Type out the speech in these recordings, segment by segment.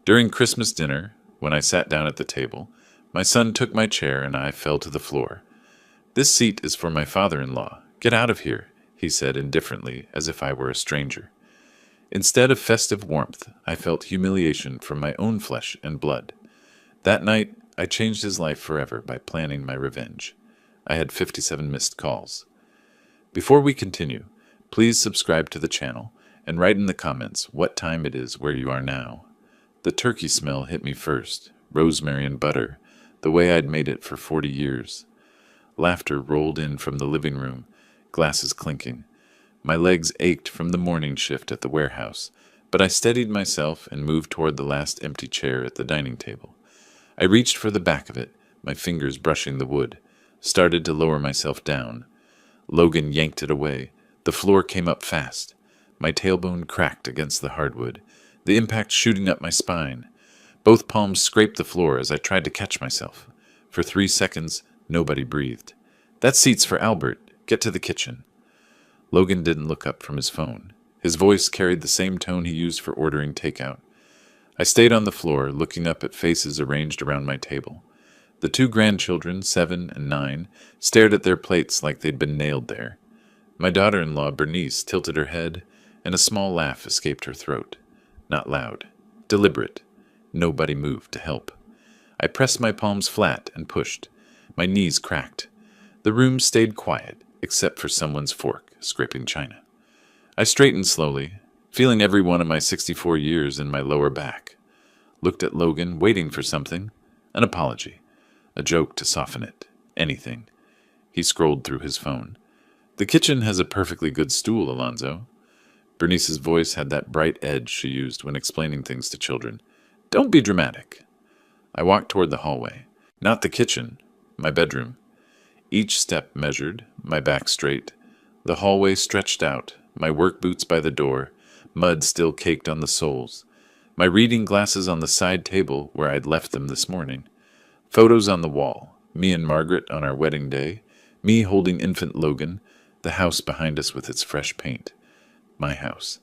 During Christmas dinner, when I sat down at the table, my son took my chair and I fell to the floor. "This seat is for my father-in-law. Get out of here," he said indifferently, as if I were a stranger. Instead of festive warmth, I felt humiliation from my own flesh and blood. That night, I changed his life forever by planning my revenge. I had 57 missed calls. Before we continue, please subscribe to the channel and write in the comments what time it is where you are now. The turkey smell hit me first, rosemary and butter, the way I'd made it for 40 years. Laughter rolled in from the living room, glasses clinking. My legs ached from the morning shift at the warehouse, but I steadied myself and moved toward the last empty chair at the dining table. I reached for the back of it, my fingers brushing the wood, started to lower myself down. Logan yanked it away. The floor came up fast. My tailbone cracked against the hardwood, the impact shooting up my spine. Both palms scraped the floor as I tried to catch myself. For 3 seconds, nobody breathed. "That seat's for Albert. Get to the kitchen." Logan didn't look up from his phone. His voice carried the same tone he used for ordering takeout. I stayed on the floor, looking up at faces arranged around my table. The 2 grandchildren, 7 and 9, stared at their plates like they'd been nailed there. My daughter-in-law, Bernice, tilted her head, and a small laugh escaped her throat. Not loud. Deliberate. Nobody moved to help. I pressed my palms flat and pushed. My knees cracked. The room stayed quiet, except for someone's fork scraping china. I straightened slowly, feeling every one of my 64 years in my lower back. Looked at Logan, waiting for something. An apology. A joke to soften it. Anything. He scrolled through his phone. "The kitchen has a perfectly good stool, Alonzo." Bernice's voice had that bright edge she used when explaining things to children. "Don't be dramatic." I walked toward the hallway. Not the kitchen. My bedroom. Each step measured, my back straight. The hallway stretched out, my work boots by the door, mud still caked on the soles. My reading glasses on the side table where I'd left them this morning. Photos on the wall. Me and Margaret on our wedding day. Me holding infant Logan. The house behind us with its fresh paint. My house.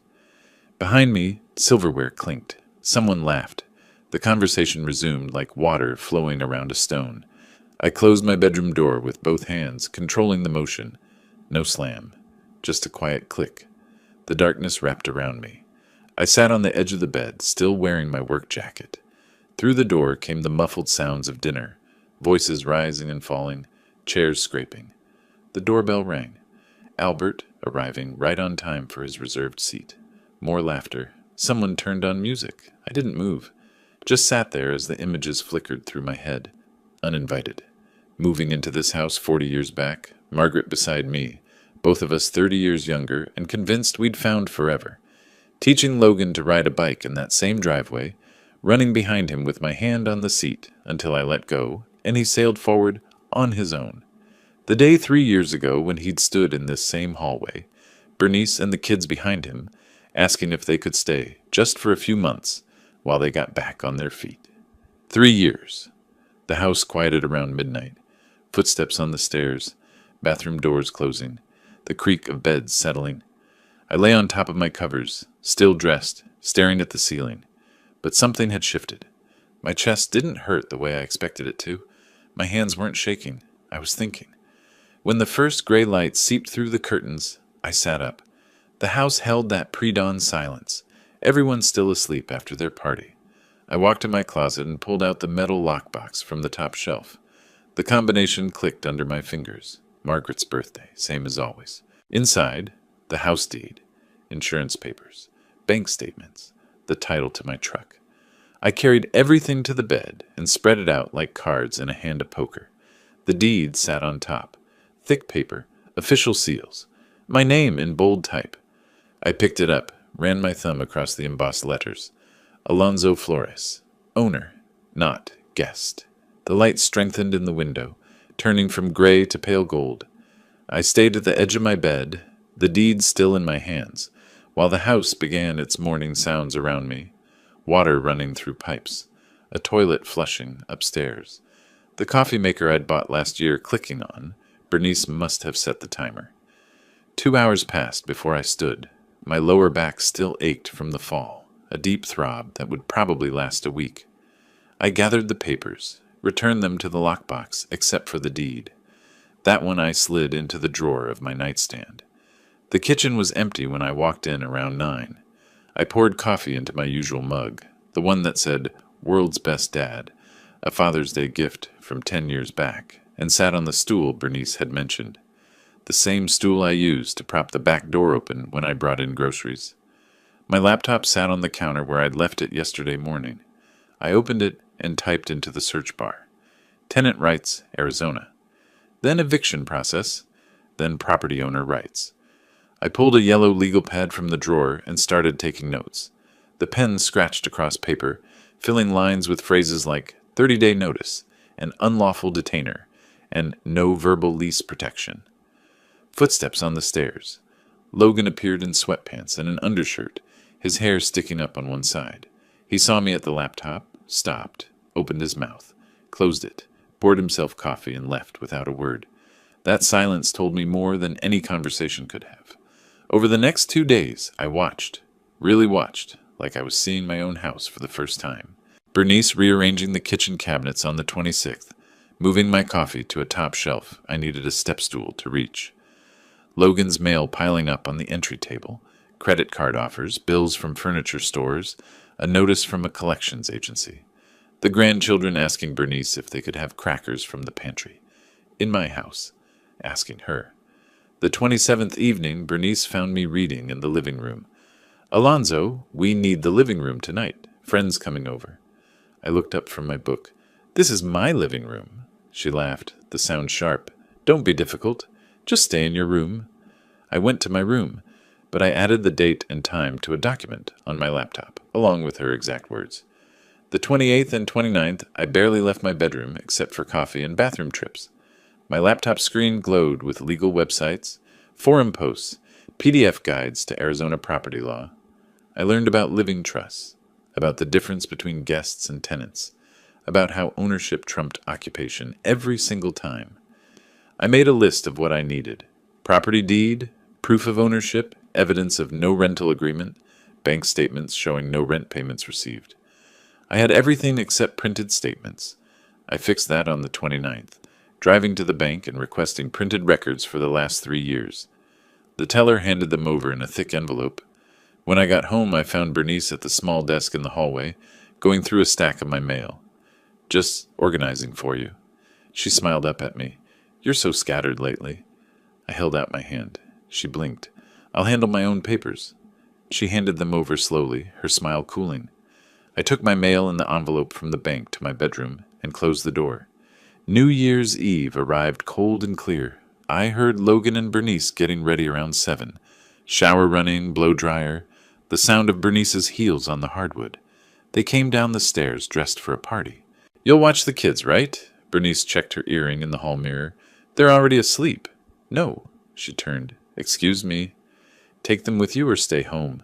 Behind me, silverware clinked. Someone laughed. The conversation resumed like water flowing around a stone. I closed my bedroom door with both hands, controlling the motion. No slam. Just a quiet click. The darkness wrapped around me. I sat on the edge of the bed, still wearing my work jacket. Through the door came the muffled sounds of dinner, voices rising and falling, chairs scraping. The doorbell rang. Albert, arriving right on time for his reserved seat. More laughter. Someone turned on music. I didn't move. Just sat there as the images flickered through my head. Uninvited. Moving into this house 40 years back, Margaret beside me, both of us 30 years younger and convinced we'd found forever. Teaching Logan to ride a bike in that same driveway, running behind him with my hand on the seat until I let go, and he sailed forward on his own. The day 3 years ago when he'd stood in this same hallway, Bernice and the kids behind him, asking if they could stay, just for a few months, while they got back on their feet. 3 years. The house quieted around midnight. Footsteps on the stairs, bathroom doors closing, the creak of beds settling. I lay on top of my covers, still dressed, staring at the ceiling. But something had shifted. My chest didn't hurt the way I expected it to. My hands weren't shaking. I was thinking. When the first gray light seeped through the curtains, I sat up. The house held that pre-dawn silence. Everyone still asleep after their party. I walked to my closet and pulled out the metal lockbox from the top shelf. The combination clicked under my fingers. Margaret's birthday, same as always. Inside, the house deed, insurance papers, bank statements, the title to my truck. I carried everything to the bed and spread it out like cards in a hand of poker. The deed sat on top. Thick paper, official seals. My name in bold type. I picked it up, ran my thumb across the embossed letters. Alonzo Flores. Owner, not guest. The light strengthened in the window, turning from gray to pale gold. I stayed at the edge of my bed, the deed still in my hands, while the house began its morning sounds around me. Water running through pipes. A toilet flushing upstairs. The coffee maker I'd bought last year clicking on. Bernice must have set the timer. 2 hours passed before I stood. My lower back still ached from the fall. a deep throb that would probably last a week. I gathered the papers, returned them to the lockbox except for the deed. That one I slid into the drawer of my nightstand. The kitchen was empty when I walked in around 9. I poured coffee into my usual mug, the one that said, "World's Best Dad," a Father's Day gift from 10 years back, and sat on the stool Bernice had mentioned. The same stool I used to prop the back door open when I brought in groceries. My laptop sat on the counter where I'd left it yesterday morning. I opened it and typed into the search bar, "Tenant rights, Arizona." Then eviction process, then property owner rights. I pulled a yellow legal pad from the drawer and started taking notes. The pen scratched across paper, filling lines with phrases like 30-day notice, and unlawful detainer, and no verbal lease protection. Footsteps on the stairs. Logan appeared in sweatpants and an undershirt, his hair sticking up on one side. He saw me at the laptop, stopped, opened his mouth, closed it, poured himself coffee, and left without a word. That silence told me more than any conversation could have. Over the next 2 days, I watched, really watched, like I was seeing my own house for the first time. Bernice rearranging the kitchen cabinets on the 26th, moving my coffee to a top shelf I needed a step stool to reach. Logan's mail piling up on the entry table, credit card offers, bills from furniture stores, a notice from a collections agency. The grandchildren asking Bernice if they could have crackers from the pantry. In my house, asking her. The 27th evening, Bernice found me reading in the living room. "Alonzo, we need the living room tonight. Friends coming over." I looked up from my book. "This is my living room." She laughed, the sound sharp. "Don't be difficult. Just stay in your room." I went to my room, but I added the date and time to a document on my laptop, along with her exact words. The 28th and 29th, I barely left my bedroom except for coffee and bathroom trips. My laptop screen glowed with legal websites, forum posts, PDF guides to Arizona property law. I learned about living trusts, about the difference between guests and tenants, about how ownership trumped occupation every single time. I made a list of what I needed: property deed, proof of ownership, evidence of no rental agreement, bank statements showing no rent payments received. I had everything except printed statements. I fixed that on the 29th, driving to the bank and requesting printed records for the last 3 years. The teller handed them over in a thick envelope. When I got home, I found Bernice at the small desk in the hallway, going through a stack of my mail. "Just organizing for you." She smiled up at me. "You're so scattered lately." I held out my hand. She blinked. "I'll handle my own papers." She handed them over slowly, her smile cooling. I took my mail and the envelope from the bank to my bedroom and closed the door. New Year's Eve arrived cold and clear. I heard Logan and Bernice getting ready around 7. Shower running, blow dryer, the sound of Bernice's heels on the hardwood. They came down the stairs dressed for a party. "You'll watch the kids, right?" Bernice checked her earring in the hall mirror. "They're already asleep." "No." She turned. "Excuse me." "Take them with you or stay home."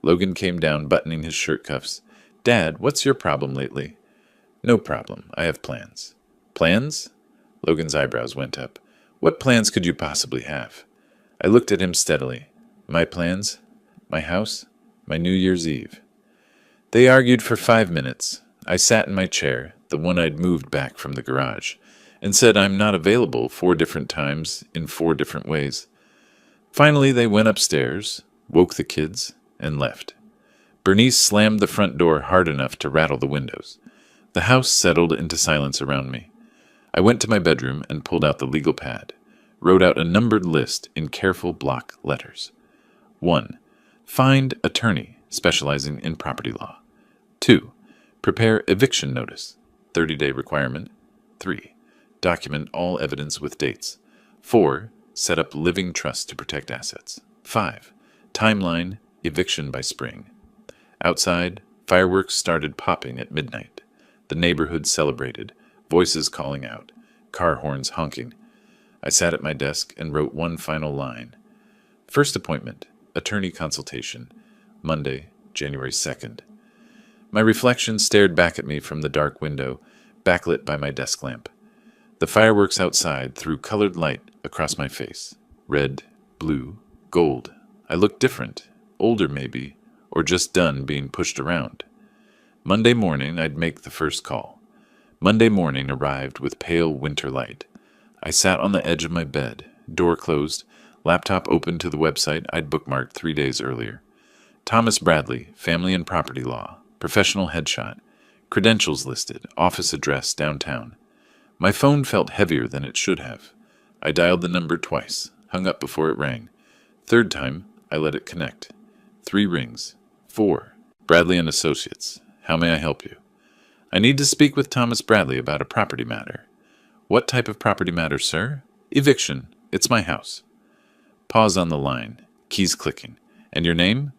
Logan came down, buttoning his shirt cuffs. "Dad, what's your problem lately?" "No problem. I have plans." "Plans?" Logan's eyebrows went up. "What plans could you possibly have?" I looked at him steadily. "My plans? My house? My New Year's Eve." They argued for 5 minutes. I sat in my chair, the one I'd moved back from the garage, and said I'm not available 4 different times in 4 different ways. Finally, they went upstairs, woke the kids, and left. Bernice slammed the front door hard enough to rattle the windows. The house settled into silence around me. I went to my bedroom and pulled out the legal pad, wrote out a numbered list in careful block letters. 1. Find attorney specializing in property law. 2. Prepare eviction notice, 30-day requirement. 3. Document all evidence with dates. 4. Set up living trust to protect assets. 5. Timeline, eviction by spring. Outside, fireworks started popping at midnight. The neighborhood celebrated, voices calling out, car horns honking. I sat at my desk and wrote one final line. First appointment, attorney consultation, Monday, January 2nd. My reflection stared back at me from the dark window, backlit by my desk lamp. The fireworks outside threw colored light across my face. Red, blue, gold. I looked different, older maybe, or just done being pushed around. Monday morning, I'd make the first call. Monday morning arrived with pale winter light. I sat on the edge of my bed, door closed, laptop open to the website I'd bookmarked 3 days earlier. Thomas Bradley, Family and Property Law, professional headshot, credentials listed, office address downtown. My phone felt heavier than it should have. I dialed the number twice, hung up before it rang. Third time, I let it connect. 3 rings. 4. Bradley and Associates. How may I help you? I need to speak with Thomas Bradley about a property matter. What type of property matter, sir? Eviction. It's my house. Pause on the line. Keys clicking. And your name?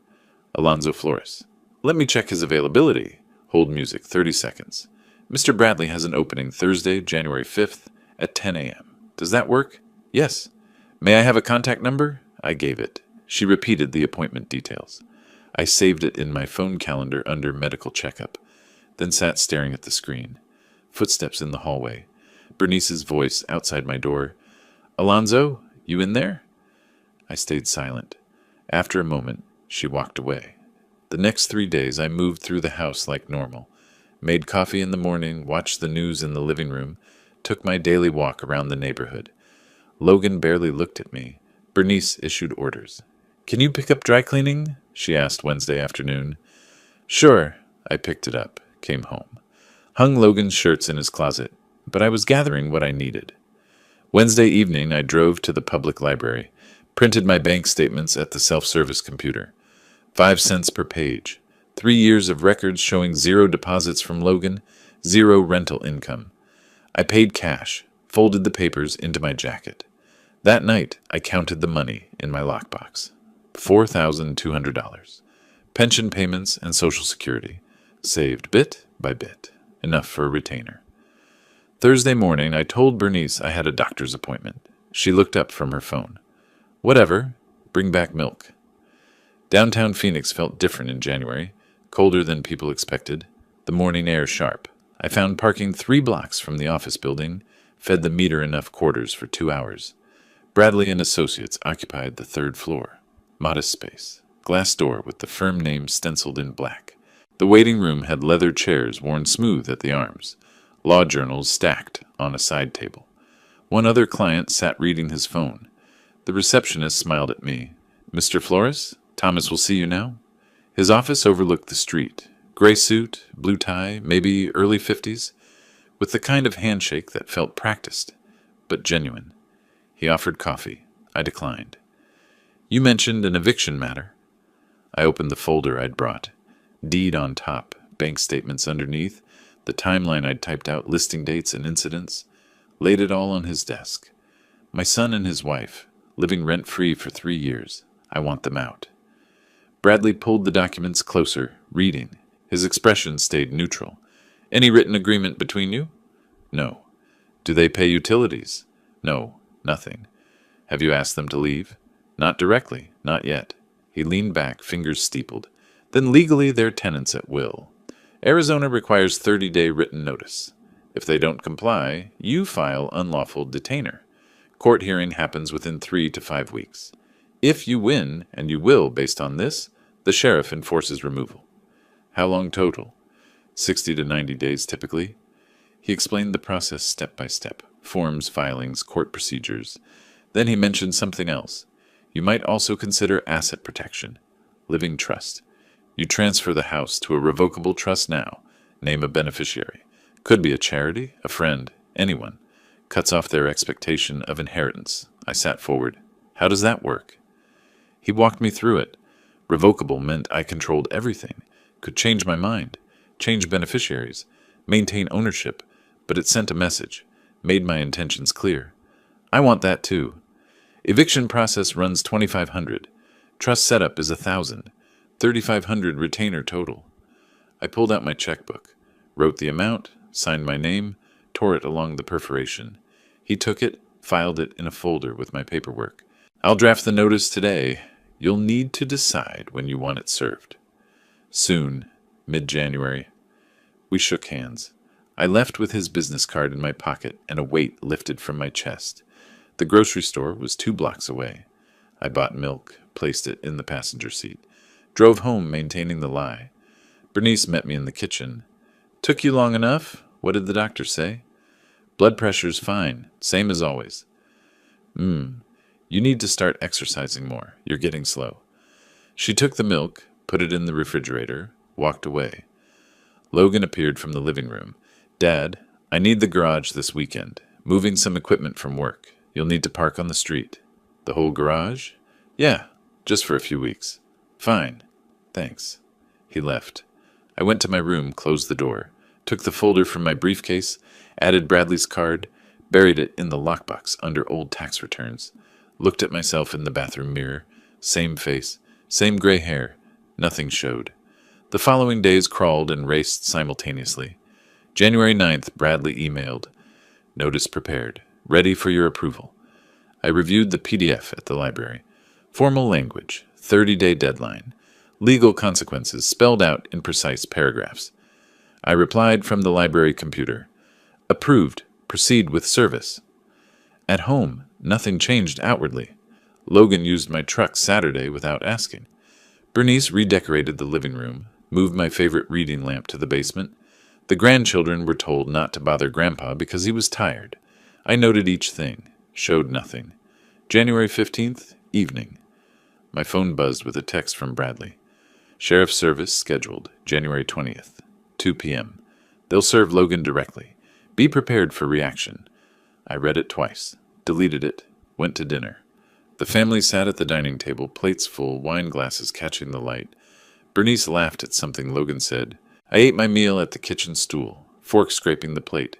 Alonzo Flores. Let me check his availability. Hold music 30 seconds. Mr. Bradley has an opening Thursday, January 5th at 10 a.m. Does that work? Yes. May I have a contact number? I gave it. She repeated the appointment details. I saved it in my phone calendar under medical checkup, then sat staring at the screen. Footsteps in the hallway. Bernice's voice outside my door. Alonzo, you in there? I stayed silent. After a moment, she walked away. The next 3 days, I moved through the house like normal. Made coffee in the morning, watched the news in the living room, took my daily walk around the neighborhood. Logan barely looked at me. Bernice issued orders. Can you pick up dry cleaning? She asked Wednesday afternoon. Sure. I picked it up, came home. Hung Logan's shirts in his closet, but I was gathering what I needed. Wednesday evening, I drove to the public library, printed my bank statements at the self-service computer. 5 cents per page. 3 years of records showing 0 deposits from Logan, 0 rental income. I paid cash, folded the papers into my jacket. That night, I counted the money in my lockbox. $4,200. Pension payments and Social Security. Saved bit by bit. Enough for a retainer. Thursday morning, I told Bernice I had a doctor's appointment. She looked up from her phone. Whatever. Bring back milk. Downtown Phoenix felt different in January. Colder than people expected. The morning air sharp. I found parking 3 blocks from the office building. Fed the meter enough quarters for 2 hours. Bradley and Associates occupied the 3rd floor. Modest space. Glass door with the firm name stenciled in black. The waiting room had leather chairs worn smooth at the arms. Law journals stacked on a side table. One other client sat reading his phone. The receptionist smiled at me. Mr. Flores, Thomas will see you now. His office overlooked the street. Gray suit, blue tie, maybe early 50s, with the kind of handshake that felt practiced, but genuine. He offered coffee. I declined. You mentioned an eviction matter. I opened the folder I'd brought. Deed on top, bank statements underneath, the timeline I'd typed out, listing dates and incidents. Laid it all on his desk. My son and his wife, living rent-free for 3 years. I want them out. Bradley pulled the documents closer, reading. His expression stayed neutral. Any written agreement between you? No. Do they pay utilities? No, nothing. Have you asked them to leave? Not directly, not yet. He leaned back, fingers steepled. Then legally they're tenants at will. Arizona requires 30-day written notice. If they don't comply, you file unlawful detainer. Court hearing happens within 3 to 5 weeks. If you win, and you will based on this, the sheriff enforces removal. How long total? 60 to 90 days typically. He explained the process step by step, forms, filings, court procedures. Then he mentioned something else. You might also consider asset protection, living trust. You transfer the house to a revocable trust now, name a beneficiary. Could be a charity, a friend, anyone. Cuts off their expectation of inheritance. I sat forward. How does that work? He walked me through it. Revocable meant I controlled everything, could change my mind, change beneficiaries, maintain ownership, but it sent a message, made my intentions clear. I want that too. Eviction process runs $2,500. Trust setup is $1,000. $3,500 retainer total. I pulled out my checkbook, wrote the amount, signed my name, tore it along the perforation. He took it, filed it in a folder with my paperwork. I'll draft the notice today. You'll need to decide when you want it served. Soon, mid-January. We shook hands. I left with his business card in my pocket and a weight lifted from my chest. The grocery store was 2 blocks away. I bought milk, placed it in the passenger seat. Drove home maintaining the lie. Bernice met me in the kitchen. Took you long enough? What did the doctor say? Blood pressure's fine, same as always. You need to start exercising more. You're getting slow. She took the milk, put it in the refrigerator, walked away. Logan appeared from the living room. Dad, I need the garage this weekend. Moving some equipment from work. You'll need to park on the street. The whole garage? Yeah, just for a few weeks. Fine. Thanks. He left. I went to my room, closed the door, took the folder from my briefcase, added Bradley's card, buried it in the lockbox under old tax returns, looked at myself in the bathroom mirror. Same face, same gray hair. Nothing showed. The following days crawled and raced simultaneously. January 9th, Bradley emailed. Notice prepared. Ready for your approval. I reviewed the PDF at the library. Formal language. 30-day deadline. Legal consequences spelled out in precise paragraphs. I replied from the library computer. Approved. Proceed with service. At home, nothing changed outwardly. Logan used my truck Saturday without asking. Bernice redecorated the living room, moved my favorite reading lamp to the basement. The grandchildren were told not to bother Grandpa because he was tired. I noted each thing, showed nothing. January 15th, evening. My phone buzzed with a text from Bradley. Sheriff's service scheduled, January 20th, 2 p.m. They'll serve Logan directly. Be prepared for reaction. I read it twice, deleted it, went to dinner. The family sat at the dining table, plates full, wine glasses catching the light. Bernice laughed at something Logan said. I ate my meal at the kitchen stool, fork scraping the plate.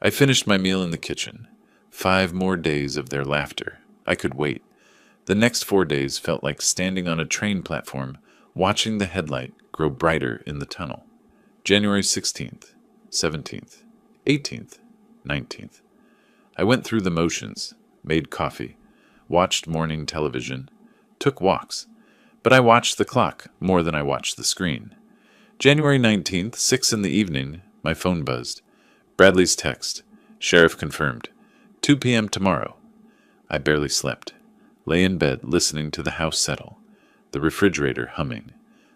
I finished my meal in the kitchen. 5 more days of their laughter. I could wait. The next 4 days felt like standing on a train platform, watching the headlight grow brighter in the tunnel. January 16th, 17th, 18th, 19th. I went through the motions, made coffee, watched morning television, took walks, but I watched the clock more than I watched the screen. January 19th, 6 in the evening, my phone buzzed. Bradley's text. Sheriff confirmed. 2 p.m. tomorrow. I barely slept. Lay in bed listening to the house settle. The refrigerator humming.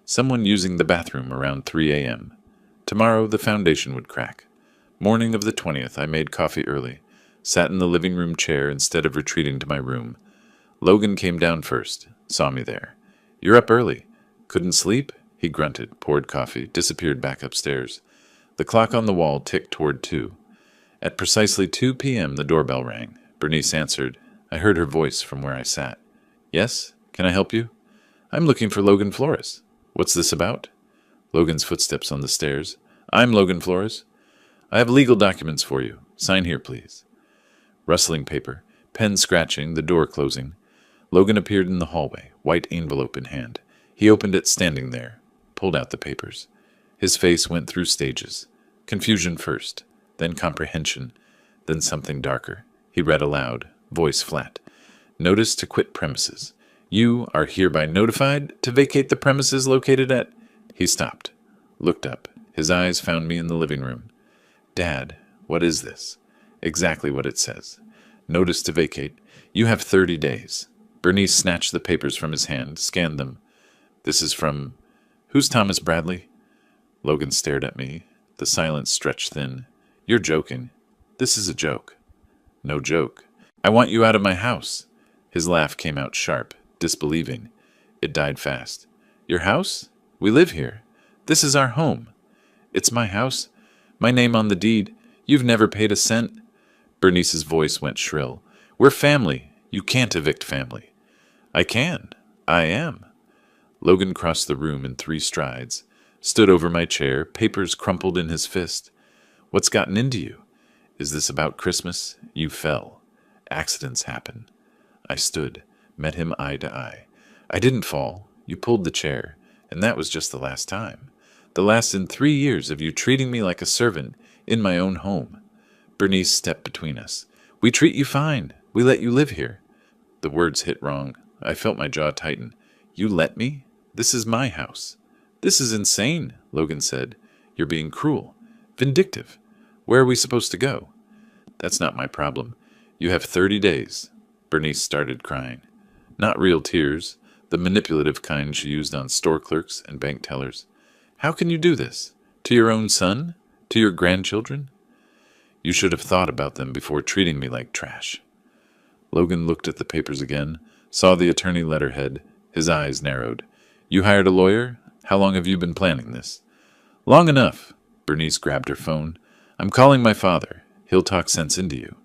Someone using the bathroom around 3 a.m. Tomorrow the foundation would crack. Morning of the 20th, I made coffee early. Sat in the living room chair instead of retreating to my room. Logan came down first. Saw me there. You're up early. Couldn't sleep? He grunted, poured coffee, disappeared back upstairs. The clock on the wall ticked toward 2. At precisely 2 p.m. the doorbell rang. Bernice answered. I heard her voice from where I sat. Yes? Can I help you? I'm looking for Logan Flores. What's this about? Logan's footsteps on the stairs. I'm Logan Flores. I have legal documents for you. Sign here, please. Rustling paper, pen scratching, the door closing. Logan appeared in the hallway, white envelope in hand. He opened it standing there, pulled out the papers. His face went through stages. Confusion first, then comprehension, then something darker. He read aloud, voice flat. Notice to quit premises. You are hereby notified to vacate the premises located at... He stopped, looked up. His eyes found me in the living room. Dad, what is this? Exactly what it says. Notice to vacate. You have 30 days. Bernice snatched the papers from his hand, scanned them. This is from... Who's Thomas Bradley? Logan stared at me. The silence stretched thin. You're joking. This is a joke. No joke. I want you out of my house. His laugh came out sharp, disbelieving. It died fast. Your house? We live here. This is our home. It's my house. My name on the deed. You've never paid a cent. Bernice's voice went shrill. We're family. You can't evict family. I can. I am. Logan crossed the room in 3 strides, stood over my chair, papers crumpled in his fist. What's gotten into you? Is this about Christmas? You fell. Accidents happen. I stood, met him eye to eye. I didn't fall. You pulled the chair, and that was just the last time. The last in 3 years of you treating me like a servant in my own home. Bernice stepped between us. We treat you fine. We let you live here. The words hit wrong. I felt my jaw tighten. You let me? This is my house. This is insane, Logan said. You're being cruel. Vindictive. Where are we supposed to go? That's not my problem. You have 30 days. Bernice started crying. Not real tears. the manipulative kind she used on store clerks and bank tellers. How can you do this? To your own son? To your grandchildren? You should have thought about them before treating me like trash. Logan looked at the papers again, saw the attorney letterhead. His eyes narrowed. You hired a lawyer? How long have you been planning this? Long enough. Bernice grabbed her phone. I'm calling my father. He'll talk sense into you.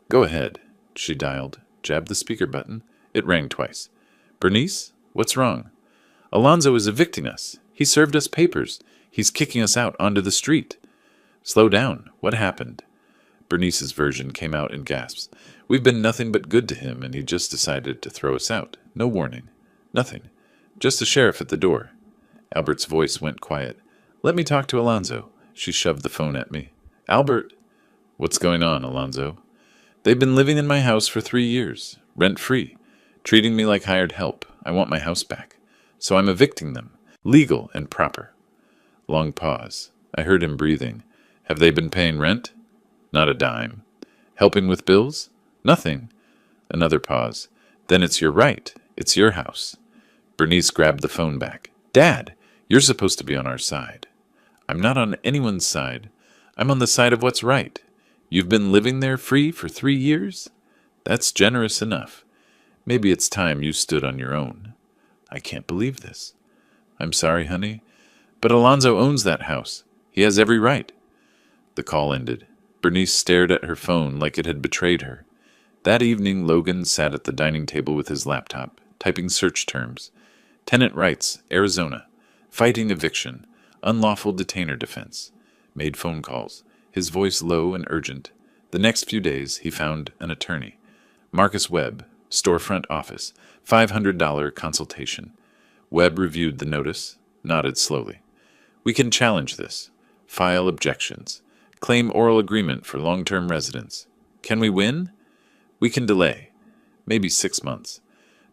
Go ahead. She dialed, jabbed the speaker button. It rang twice. Bernice? What's wrong? Alonzo is evicting us. He served us papers. He's kicking us out onto the street. Slow down. What happened? Bernice's version came out in gasps. We've been nothing but good to him, and he just decided to throw us out. No warning. Nothing. Just a sheriff at the door. Albert's voice went quiet. Let me talk to Alonzo. She shoved the phone at me. Albert! What's going on, Alonzo? They've been living in my house for 3 years, rent-free, treating me like hired help. I want my house back. So I'm evicting them. Legal and proper. Long pause. I heard him breathing. Have they been paying rent? Not a dime. Helping with bills? Nothing. Another pause. Then it's your right. It's your house. Bernice grabbed the phone back. Dad, you're supposed to be on our side. I'm not on anyone's side. I'm on the side of what's right. You've been living there free for 3 years? That's generous enough. Maybe it's time you stood on your own. I can't believe this. I'm sorry, honey, but Alonzo owns that house. He has every right. The call ended. Bernice stared at her phone like it had betrayed her. That evening, Logan sat at the dining table with his laptop, typing search terms. Tenant rights, Arizona. Fighting eviction. Unlawful detainer defense. Made phone calls, his voice low and urgent. The next few days, he found an attorney. Marcus Webb, storefront office, $500 consultation. Webb reviewed the notice, nodded slowly. We can challenge this. File objections. Claim oral agreement for long-term residents. Can we win? We can delay. Maybe 6 months.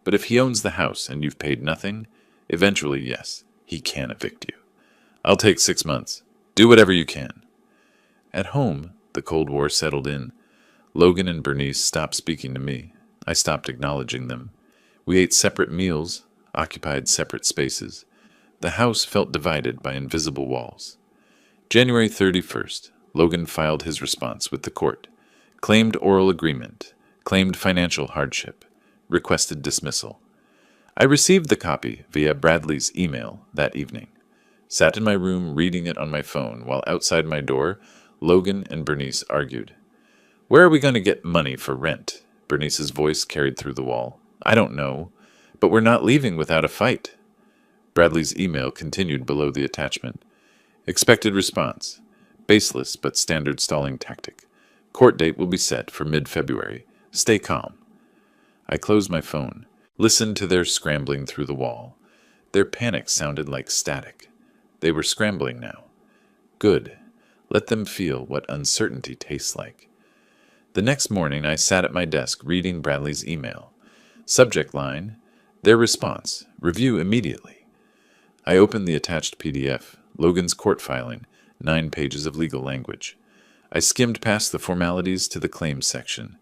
But if he owns the house and you've paid nothing, eventually, yes, he can evict you. I'll take 6 months. Do whatever you can. At home, the Cold War settled in. Logan and Bernice stopped speaking to me. I stopped acknowledging them. We ate separate meals, occupied separate spaces. The house felt divided by invisible walls. January 31st, Logan filed his response with the court. Claimed oral agreement. Claimed financial hardship. Requested dismissal. I received the copy via Bradley's email that evening. Sat in my room reading it on my phone while outside my door, Logan and Bernice argued. Where are we going to get money for rent? Bernice's voice carried through the wall. I don't know, but we're not leaving without a fight. Bradley's email continued below the attachment. Expected response. Baseless but standard stalling tactic. Court date will be set for mid-February. Stay calm. I closed my phone, listened to their scrambling through the wall. Their panic sounded like static. They were scrambling now. Good. Let them feel what uncertainty tastes like. The next morning, I sat at my desk reading Bradley's email. Subject line, their response, review immediately. I opened the attached PDF, Logan's court filing, 9 pages of legal language. I skimmed past the formalities to the claims section.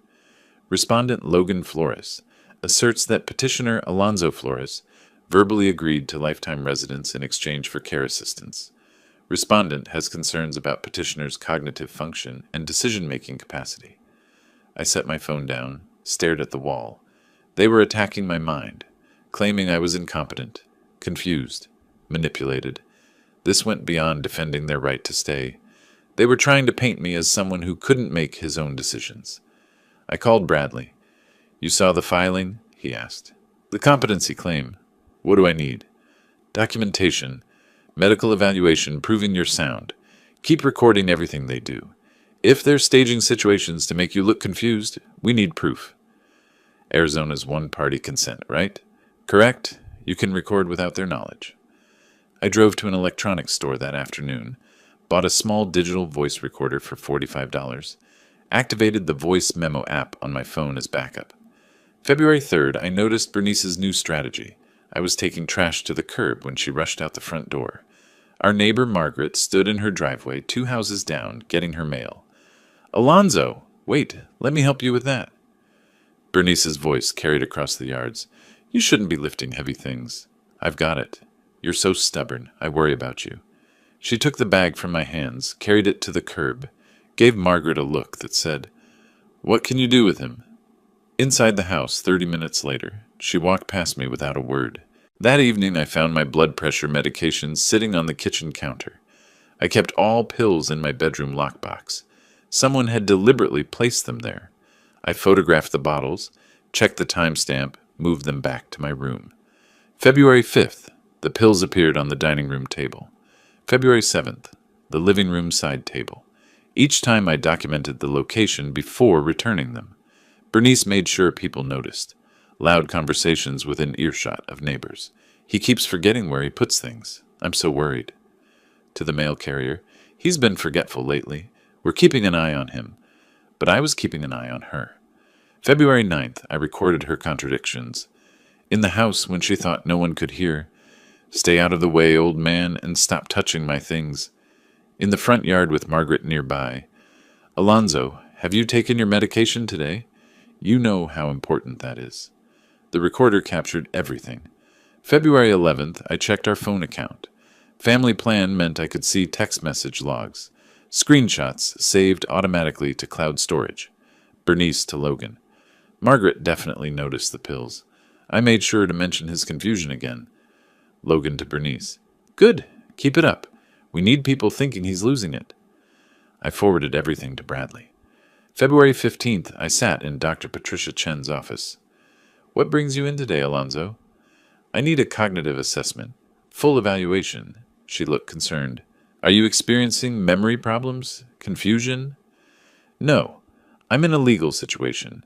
Respondent Logan Flores asserts that petitioner Alonzo Flores verbally agreed to lifetime residence in exchange for care assistance. Respondent has concerns about petitioner's cognitive function and decision-making capacity. I set my phone down, stared at the wall. They were attacking my mind, claiming I was incompetent, confused, manipulated. This went beyond defending their right to stay. They were trying to paint me as someone who couldn't make his own decisions. I called Bradley. You saw the filing? He asked. The competency claim. What do I need? Documentation. Medical evaluation proving you're sound. Keep recording everything they do. If they're staging situations to make you look confused, we need proof. Arizona's one-party consent, right? Correct? You can record without their knowledge. I drove to an electronics store that afternoon, bought a small digital voice recorder for $45, activated the voice memo app on my phone as backup. February 3rd, I noticed Bernice's new strategy. I was taking trash to the curb when she rushed out the front door. Our neighbor Margaret stood in her driveway 2 houses down, getting her mail. Alonzo! Wait, let me help you with that. Bernice's voice carried across the yards. You shouldn't be lifting heavy things. I've got it. You're so stubborn. I worry about you. She took the bag from my hands, carried it to the curb, gave Margaret a look that said, "What can you do with him?" Inside the house, 30 minutes later, she walked past me without a word. That evening I found my blood pressure medication sitting on the kitchen counter. I kept all pills in my bedroom lockbox. Someone had deliberately placed them there. I photographed the bottles, checked the timestamp, moved them back to my room. February 5th, the pills appeared on the dining room table. February 7th, the living room side table. Each time I documented the location before returning them. Bernice made sure people noticed. Loud conversations within earshot of neighbors. He keeps forgetting where he puts things. I'm so worried. To the mail carrier, he's been forgetful lately. We're keeping an eye on him. But I was keeping an eye on her. February 9th, I recorded her contradictions. In the house when she thought no one could hear. Stay out of the way, old man, and stop touching my things. In the front yard with Margaret nearby. Alonzo, have you taken your medication today? You know how important that is. The recorder captured everything. February 11th, I checked our phone account. Family plan meant I could see text message logs. Screenshots saved automatically to cloud storage. Bernice to Logan. Margaret definitely noticed the pills. I made sure to mention his confusion again. Logan to Bernice. Good. Keep it up. We need people thinking he's losing it. I forwarded everything to Bradley. February 15th, I sat in Dr. Patricia Chen's office. What brings you in today, Alonzo? I need a cognitive assessment. Full evaluation. She looked concerned. Are you experiencing memory problems? Confusion? No. I'm in a legal situation.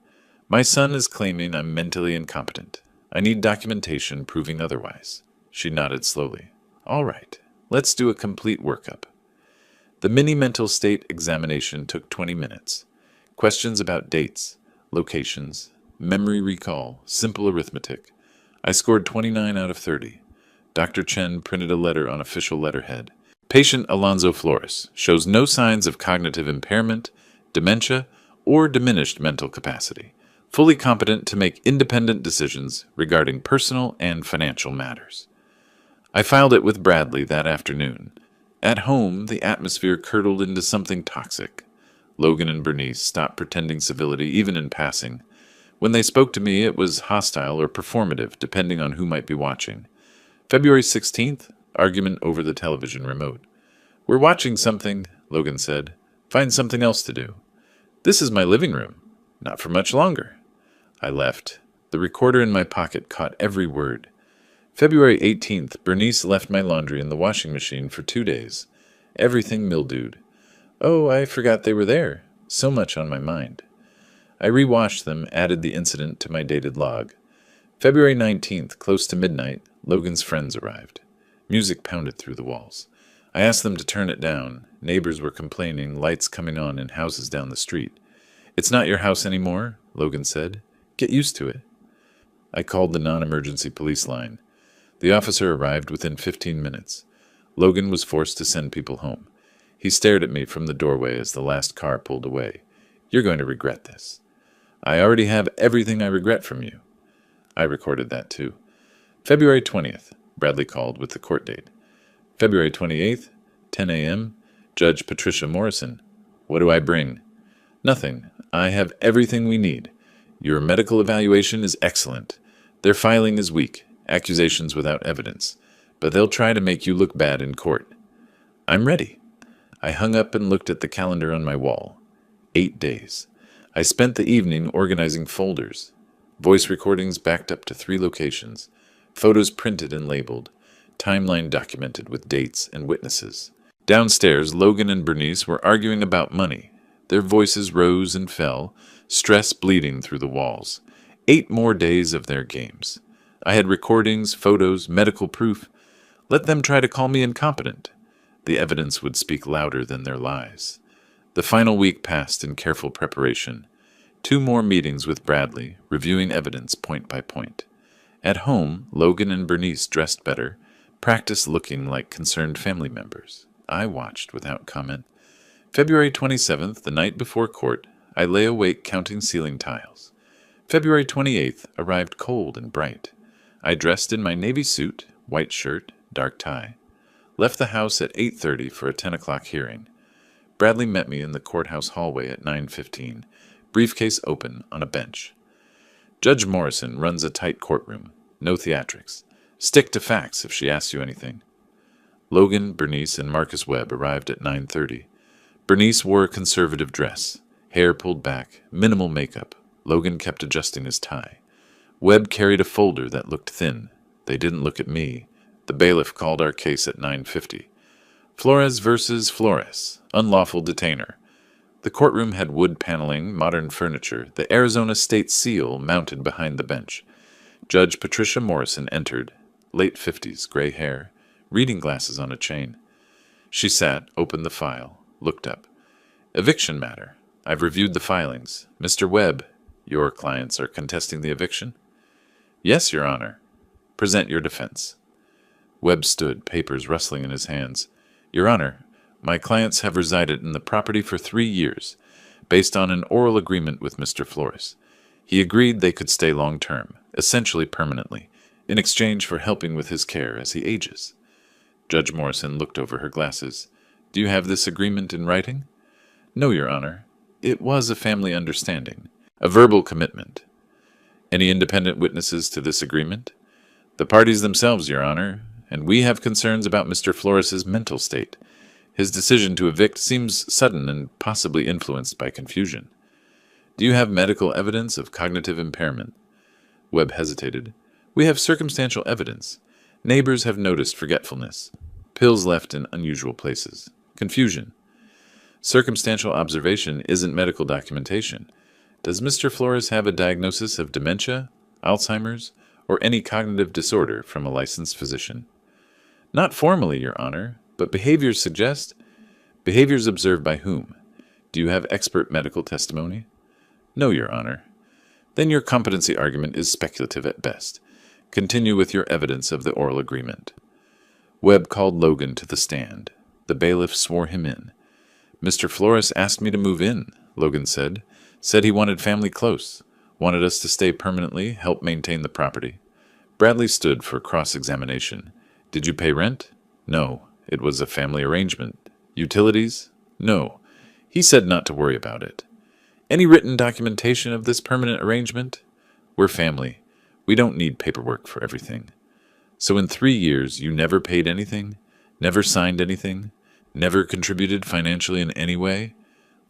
My son is claiming I'm mentally incompetent. I need documentation proving otherwise. She nodded slowly. All right. Let's do a complete workup. The mini mental state examination took 20 minutes. Questions about dates, locations, memory recall, simple arithmetic. I scored 29 out of 30. Dr. Chen printed a letter on official letterhead. Patient Alonzo Flores shows no signs of cognitive impairment, dementia, or diminished mental capacity. Fully competent to make independent decisions regarding personal and financial matters. I filed it with Bradley that afternoon. At home, the atmosphere curdled into something toxic. Logan and Bernice stopped pretending civility even in passing. When they spoke to me, it was hostile or performative, depending on who might be watching. February 16th, argument over the television remote. We're watching something, Logan said. Find something else to do. This is my living room. Not for much longer. I left. The recorder in my pocket caught every word. February 18th, Bernice left my laundry in the washing machine for 2 days. Everything mildewed. Oh, I forgot they were there. So much on my mind. I rewashed them, added the incident to my dated log. February 19th, close to midnight, Logan's friends arrived. Music pounded through the walls. I asked them to turn it down. Neighbors were complaining, lights coming on in houses down the street. It's not your house anymore, Logan said. Get used to it. I called the non-emergency police line. The officer arrived within 15 minutes. Logan was forced to send people home. He stared at me from the doorway as the last car pulled away. You're going to regret this. I already have everything I regret from you. I recorded that too. February 20th, Bradley called with the court date. February 28th, 10 a.m., Judge Patricia Morrison. What do I bring? Nothing. I have everything we need. Your medical evaluation is excellent. Their filing is weak, accusations without evidence, but they'll try to make you look bad in court. I'm ready. I hung up and looked at the calendar on my wall. 8 days. I spent the evening organizing folders. Voice recordings backed up to 3 locations. Photos printed and labeled. Timeline documented with dates and witnesses. Downstairs, Logan and Bernice were arguing about money. Their voices rose and fell, stress bleeding through the walls. 8 more days of their games. I had recordings, photos, medical proof. Let them try to call me incompetent. The evidence would speak louder than their lies. The final week passed in careful preparation. 2 more meetings with Bradley, reviewing evidence point by point. At home, Logan and Bernice dressed better, practiced looking like concerned family members. I watched without comment. February 27th, the night before court, I lay awake counting ceiling tiles. February 28th arrived cold and bright. I dressed in my navy suit, white shirt, dark tie. Left the house at 8:30 for a 10 o'clock hearing. Bradley met me in the courthouse hallway at 9:15, briefcase open on a bench. Judge Morrison runs a tight courtroom. No theatrics. Stick to facts if she asks you anything. Logan, Bernice, and Marcus Webb arrived at 9:30. Bernice wore a conservative dress, hair pulled back, minimal makeup. Logan kept adjusting his tie. Webb carried a folder that looked thin. They didn't look at me. The bailiff called our case at 9:50. Flores versus Flores, unlawful detainer. The courtroom had wood paneling, modern furniture, the Arizona state seal mounted behind the bench. Judge Patricia Morrison entered, late 50s, gray hair, reading glasses on a chain. She sat, opened the file, looked up. Eviction matter. I've reviewed the filings. Mr. Webb, your clients are contesting the eviction? Yes, Your Honor. Present your defense. Webb stood, papers rustling in his hands. Your Honor, my clients have resided in the property for 3 years, based on an oral agreement with Mr. Flores. He agreed they could stay long-term, essentially permanently, in exchange for helping with his care as he ages. Judge Morrison looked over her glasses. Do you have this agreement in writing? No, Your Honor. It was a family understanding, a verbal commitment. Any independent witnesses to this agreement? The parties themselves, Your Honor, and we have concerns about Mr. Flores's mental state. His decision to evict seems sudden and possibly influenced by confusion. Do you have medical evidence of cognitive impairment? Webb hesitated. We have circumstantial evidence. Neighbors have noticed forgetfulness. Pills left in unusual places. Confusion. Circumstantial observation isn't medical documentation. Does Mr. Flores have a diagnosis of dementia, Alzheimer's, or any cognitive disorder from a licensed physician? Not formally, Your Honor, but behaviors suggest. Behaviors observed by whom? Do you have expert medical testimony? No, Your Honor. Then your competency argument is speculative at best. Continue with your evidence of the oral agreement. Webb called Logan to the stand. The bailiff swore him in. Mr. Flores asked me to move in, Logan said. Said he wanted family close. Wanted us to stay permanently, help maintain the property. Bradley stood for cross-examination. Did you pay rent? No. It was a family arrangement. Utilities? No. He said not to worry about it. Any written documentation of this permanent arrangement? We're family. We don't need paperwork for everything. So in 3 years, you never paid anything? Never signed anything? Never contributed financially in any way?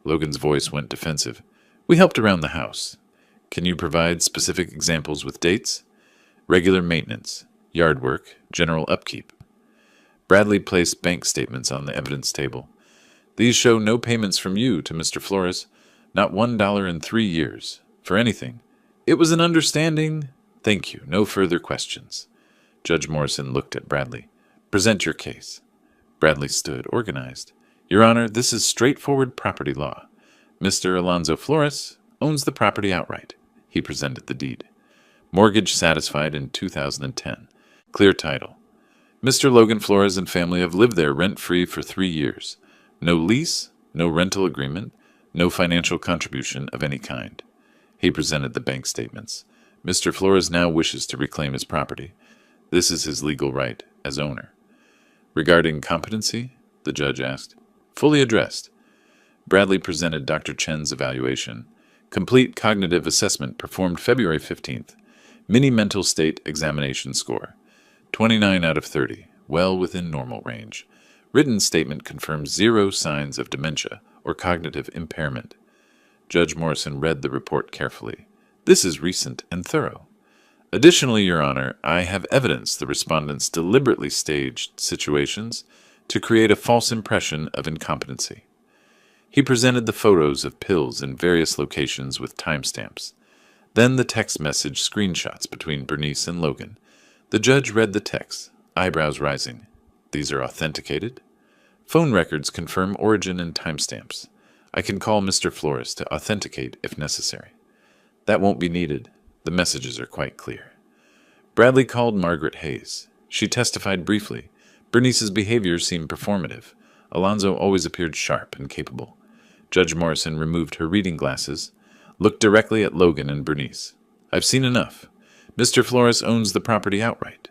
Logan's voice went defensive. We helped around the house. Can you provide specific examples with dates? Regular maintenance, yard work, general upkeep. Bradley placed bank statements on the evidence table. These show no payments from you to Mr. Flores, not $1 in 3 years, for anything. It was an understanding. Thank you. No further questions. Judge Morrison looked at Bradley. Present your case. Bradley stood, organized. Your Honor, this is straightforward property law. Mr. Alonzo Flores owns the property outright. He presented the deed. Mortgage satisfied in 2010. Clear title. Mr. Logan Flores and family have lived there rent-free for 3 years. No lease, no rental agreement, no financial contribution of any kind. He presented the bank statements. Mr. Flores now wishes to reclaim his property. This is his legal right as owner. Regarding competency, the judge asked. Fully addressed. Bradley presented Dr. Chen's evaluation. Complete cognitive assessment performed February 15th. Mini mental state examination score. 29 out of 30, well within normal range. Written statement confirms 0 signs of dementia or cognitive impairment. Judge Morrison read the report carefully. This is recent and thorough. Additionally, Your Honor, I have evidence the respondents deliberately staged situations to create a false impression of incompetency. He presented the photos of pills in various locations with timestamps. Then the text message screenshots between Bernice and Logan. The judge read the text, eyebrows rising. These are authenticated. Phone records confirm origin and timestamps. I can call Mr. Flores to authenticate if necessary. That won't be needed. The messages are quite clear. Bradley called Margaret Hayes. She testified briefly. Bernice's behavior seemed performative. Alonzo always appeared sharp and capable. Judge Morrison removed her reading glasses, looked directly at Logan and Bernice. I've seen enough. Mr. Flores owns the property outright.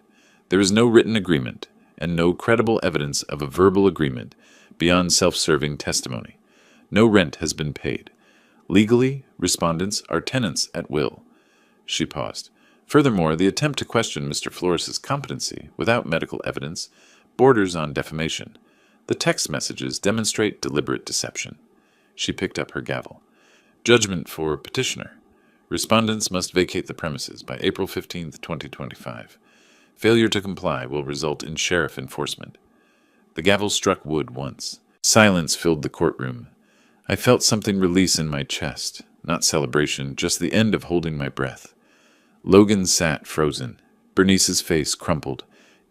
There is no written agreement and no credible evidence of a verbal agreement beyond self-serving testimony. No rent has been paid. Legally, respondents are tenants at will. She paused. Furthermore, the attempt to question Mr. Flores's competency without medical evidence borders on defamation. The text messages demonstrate deliberate deception. She picked up her gavel. Judgment for petitioner. Respondents must vacate the premises by April 15, 2025. Failure to comply will result in sheriff enforcement. The gavel struck wood once. Silence filled the courtroom. I felt something release in my chest. Not celebration, just the end of holding my breath. Logan sat frozen. Bernice's face crumpled.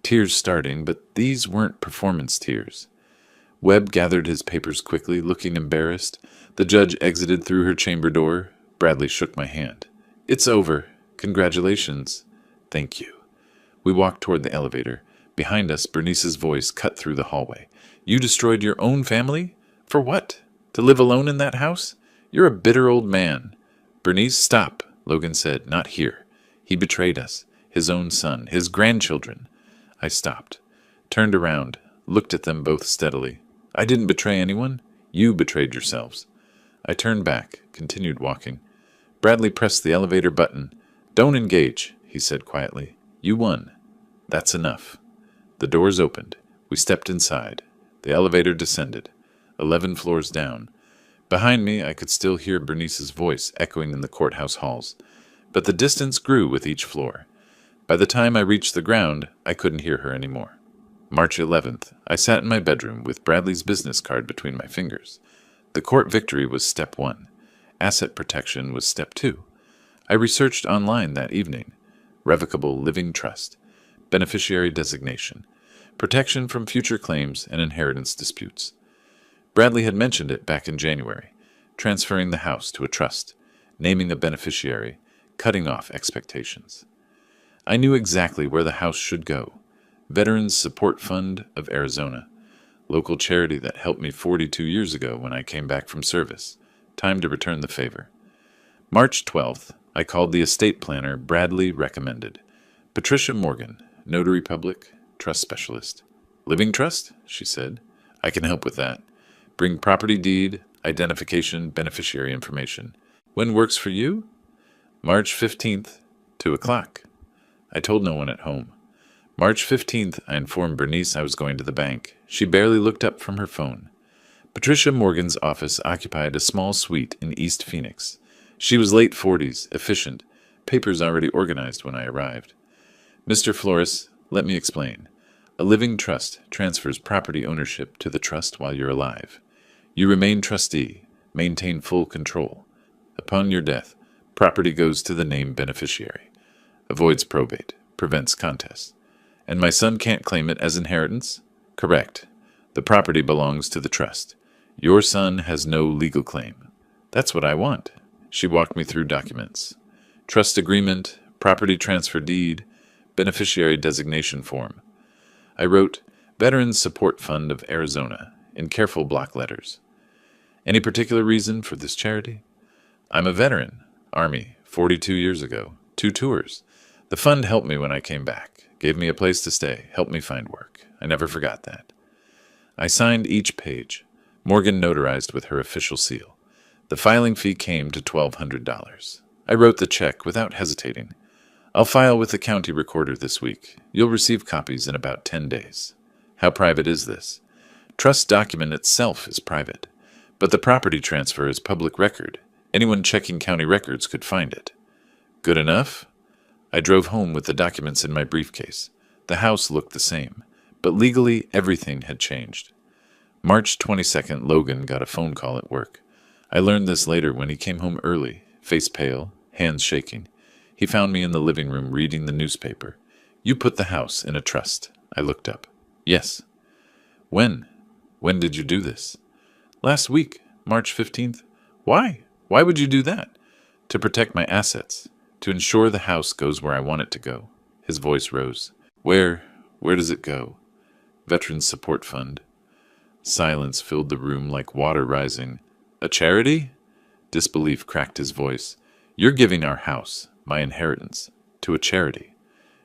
Tears starting, but these weren't performance tears. Webb gathered his papers quickly, looking embarrassed. The judge exited through her chamber door. Bradley shook my hand. It's over. Congratulations. Thank you. We walked toward the elevator. Behind us, Bernice's voice cut through the hallway. You destroyed your own family? For what? To live alone in that house? You're a bitter old man. Bernice, stop, Logan said. Not here. He betrayed us. His own son. His grandchildren. I stopped. Turned around. Looked at them both steadily. I didn't betray anyone. You betrayed yourselves. I turned back. Continued walking. Bradley pressed the elevator button. Don't engage, he said quietly. You won. That's enough. The doors opened. We stepped inside. The elevator descended. 11 floors down. Behind me, I could still hear Bernice's voice echoing in the courthouse halls. But the distance grew with each floor. By the time I reached the ground, I couldn't hear her anymore. March 11th, I sat in my bedroom with Bradley's business card between my fingers. The court victory was step 1. Asset protection was step 2. I researched online that evening. Revocable living trust. Beneficiary designation. Protection from future claims and inheritance disputes. Bradley had mentioned it back in January. Transferring the house to a trust. Naming a beneficiary. Cutting off expectations. I knew exactly where the house should go. Veterans Support Fund of Arizona. Local charity that helped me 42 years ago when I came back from service. Time to return the favor. March 12th, I called the estate planner Bradley recommended. Patricia Morgan, notary public, trust specialist. Living trust? She said. I can help with that. Bring property deed, identification, beneficiary information. When works for you? March 15th, 2 o'clock. I told no one at home. March 15th, I informed Bernice I was going to the bank. She barely looked up from her phone. Patricia Morgan's office occupied a small suite in East Phoenix. She was late 40s, efficient, papers already organized when I arrived. Mr. Flores, let me explain. A living trust transfers property ownership to the trust while you're alive. You remain trustee, maintain full control. Upon your death, property goes to the named beneficiary. Avoids probate, prevents contest. And my son can't claim it as inheritance? Correct. The property belongs to the trust. Your son has no legal claim. That's what I want. She walked me through documents. Trust agreement, property transfer deed, beneficiary designation form. I wrote, Veterans Support Fund of Arizona, in careful block letters. Any particular reason for this charity? I'm a veteran. Army, 42 years ago. 2 tours. The fund helped me when I came back. Gave me a place to stay. Helped me find work. I never forgot that. I signed each page. Morgan notarized with her official seal. The filing fee came to $1,200. I wrote the check without hesitating. I'll file with the county recorder this week. You'll receive copies in about 10 days. How private is this? Trust document itself is private, but the property transfer is public record. Anyone checking county records could find it. Good enough? I drove home with the documents in my briefcase. The house looked the same, but legally everything had changed. March 22nd, Logan got a phone call at work. I learned this later when he came home early, face pale, hands shaking. He found me in the living room reading the newspaper. You put the house in a trust. I looked up. Yes. When? When did you do this? Last week, March 15th. Why? Why would you do that? To protect my assets. To ensure the house goes where I want it to go. His voice rose. Where does it go? Veterans Support Fund. Silence filled the room like water rising. A charity? Disbelief cracked his voice. You're giving our house, my inheritance, to a charity.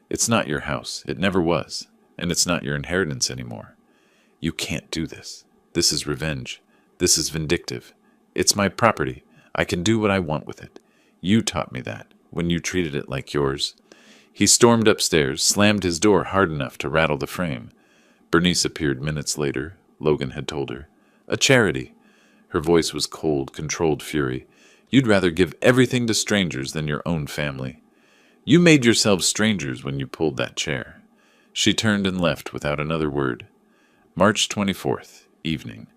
It's not your house. It never was. And it's not your inheritance anymore. You can't do this. This is revenge. This is vindictive. It's my property. I can do what I want with it. You taught me that when you treated it like yours. He stormed upstairs, slammed his door hard enough to rattle the frame. Bernice appeared minutes later, Logan had told her. A charity. Her voice was cold, controlled fury. You'd rather give everything to strangers than your own family. You made yourselves strangers when you pulled that chair. She turned and left without another word. March 24th, evening.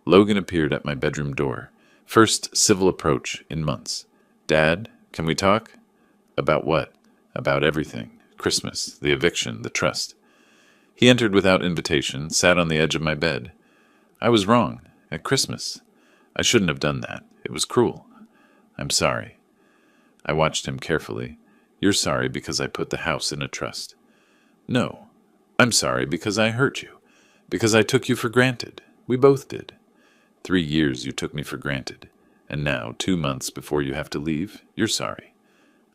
Logan appeared at my bedroom door. First civil approach in months. Dad, can we talk? About what? About everything. Christmas, the eviction, the trust. He entered without invitation, sat on the edge of my bed. I was wrong. At Christmas. I shouldn't have done that. It was cruel. I'm sorry. I watched him carefully. You're sorry because I put the house in a trust. No. I'm sorry because I hurt you. Because I took you for granted. We both did. 3 years you took me for granted. And now, 2 months before you have to leave, you're sorry.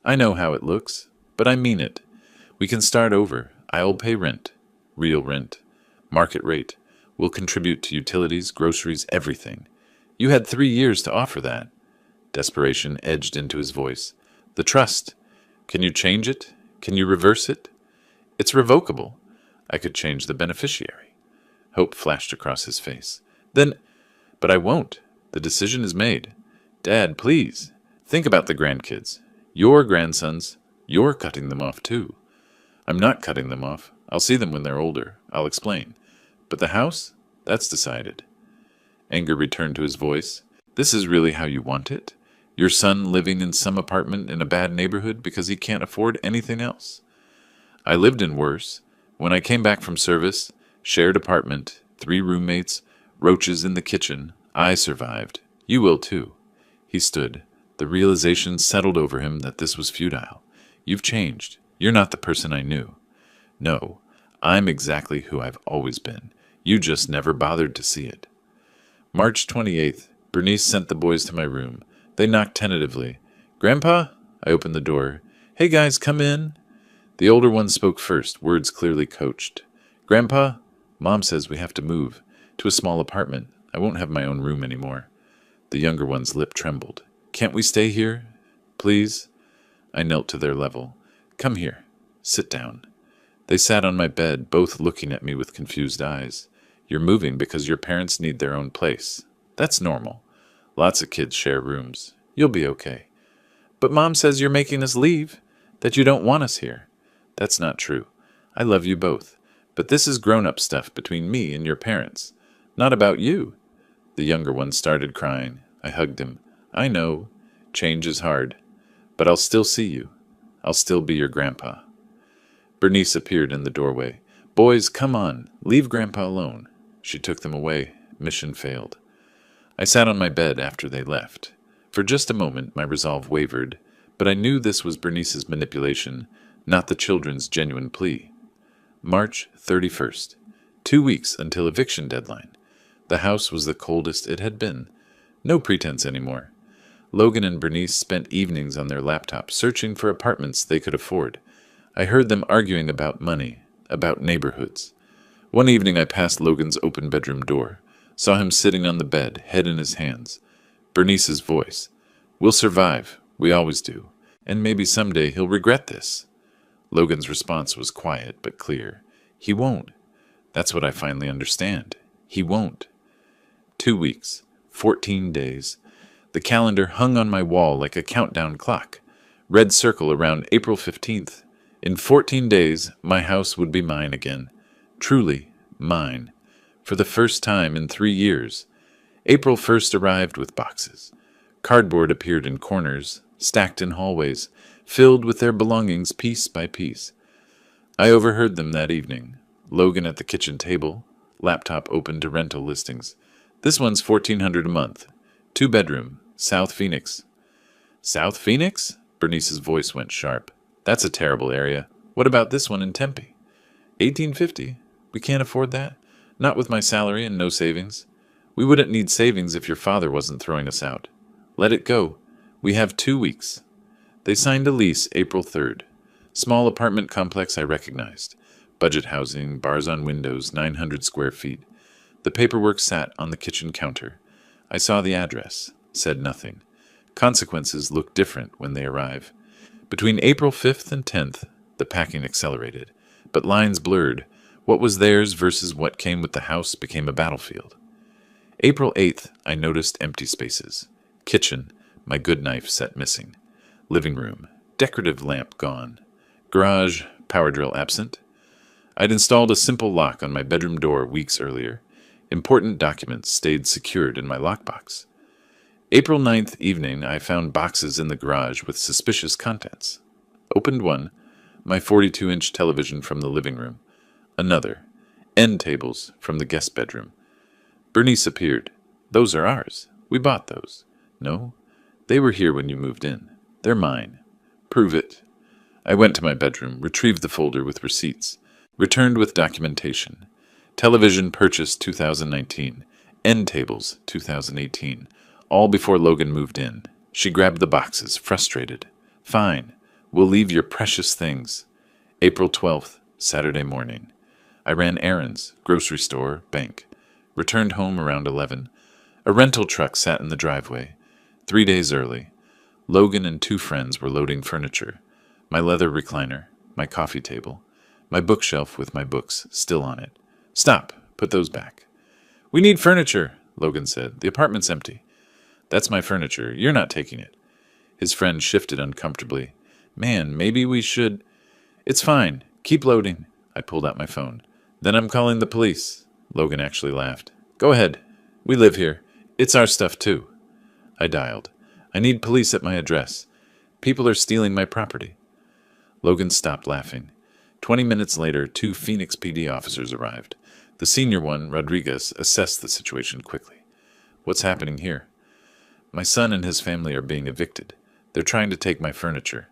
I know how it looks, but I mean it. We can start over. I'll pay rent. Real rent. Market rate. We'll contribute to utilities, groceries, everything. You had 3 years to offer that. Desperation edged into his voice. The trust. Can you change it? Can you reverse it? It's revocable. I could change the beneficiary. Hope flashed across his face. Then, but I won't. The decision is made. Dad, please. Think about the grandkids. Your grandsons. You're cutting them off too. I'm not cutting them off. I'll see them when they're older. I'll explain. But the house? That's decided. Anger returned to his voice. This is really how you want it? Your son living in some apartment in a bad neighborhood because he can't afford anything else? I lived in worse. When I came back from service, shared apartment, 3 roommates, roaches in the kitchen, I survived. You will too. He stood. The realization settled over him that this was futile. You've changed. You're not the person I knew. No, I'm exactly who I've always been. You just never bothered to see it. March 28th, Bernice sent the boys to my room. They knocked tentatively. Grandpa? I opened the door. Hey guys, come in. The older one spoke first, words clearly coached. Grandpa? Mom says we have to move. To a small apartment. I won't have my own room anymore. The younger one's lip trembled. Can't we stay here? Please? I knelt to their level. Come here. Sit down. They sat on my bed, both looking at me with confused eyes. You're moving because your parents need their own place. That's normal. Lots of kids share rooms. You'll be okay. But Mom says you're making us leave, that you don't want us here. That's not true. I love you both. But this is grown-up stuff between me and your parents. Not about you. The younger one started crying. I hugged him. I know. Change is hard. But I'll still see you. I'll still be your grandpa. Bernice appeared in the doorway. Boys, come on. Leave Grandpa alone. She took them away. Mission failed. I sat on my bed after they left. For just a moment my resolve wavered, but I knew this was Bernice's manipulation, not the children's genuine plea. March 31st. 2 weeks until eviction deadline. The house was the coldest it had been. No pretense anymore. Logan and Bernice spent evenings on their laptops searching for apartments they could afford. I heard them arguing about money, about neighborhoods. One evening I passed Logan's open bedroom door, saw him sitting on the bed, head in his hands. Bernice's voice. We'll survive. We always do. And maybe someday he'll regret this. Logan's response was quiet but clear. He won't. That's what I finally understand. He won't. 2 weeks. 14 days. The calendar hung on my wall like a countdown clock. Red circle around April 15th. In 14 days, my house would be mine again. Truly mine. For the first time in 3 years. April 1st arrived with boxes. Cardboard appeared in corners, stacked in hallways, filled with their belongings piece by piece. I overheard them that evening. Logan at the kitchen table, laptop open to rental listings. This one's $1,400 a month. 2-bedroom, South Phoenix. South Phoenix? Bernice's voice went sharp. That's a terrible area. What about this one in Tempe? $1,850. We can't afford that. Not with my salary and no savings. We wouldn't need savings if your father wasn't throwing us out. Let it go. We have 2 weeks. They signed a lease April 3rd. Small apartment complex I recognized. Budget housing, bars on windows, 900 square feet. The paperwork sat on the kitchen counter. I saw the address, said nothing. Consequences look different when they arrive. Between April 5th and 10th, the packing accelerated, but lines blurred. What was theirs versus what came with the house became a battlefield. April 8th, I noticed empty spaces. Kitchen, my good knife set missing. Living room, decorative lamp gone. Garage, power drill absent. I'd installed a simple lock on my bedroom door weeks earlier. Important documents stayed secured in my lockbox. April 9th evening, I found boxes in the garage with suspicious contents. Opened one, my 42-inch television from the living room. Another, end tables from the guest bedroom. Bernice appeared. Those are ours. We bought those. No, they were here when you moved in. They're mine. Prove it. I went to my bedroom, retrieved the folder with receipts, returned with documentation. Television purchased 2019. End tables 2018. All before Logan moved in. She grabbed the boxes, frustrated. Fine. We'll leave your precious things. April 12th, Saturday morning. I ran errands, grocery store, bank. Returned home around 11. A rental truck sat in the driveway. 3 days early. Logan and 2 friends were loading furniture. My leather recliner, my coffee table, my bookshelf with my books still on it. Stop. Put those back. We need furniture, Logan said. The apartment's empty. That's my furniture. You're not taking it. His friend shifted uncomfortably. Man, maybe we should... It's fine. Keep loading. I pulled out my phone. Then I'm calling the police. Logan actually laughed. Go ahead. We live here. It's our stuff, too. I dialed. I need police at my address. People are stealing my property. Logan stopped laughing. 20 minutes later, 2 Phoenix PD officers arrived. The senior one, Rodriguez, assessed the situation quickly. What's happening here? My son and his family are being evicted. They're trying to take my furniture.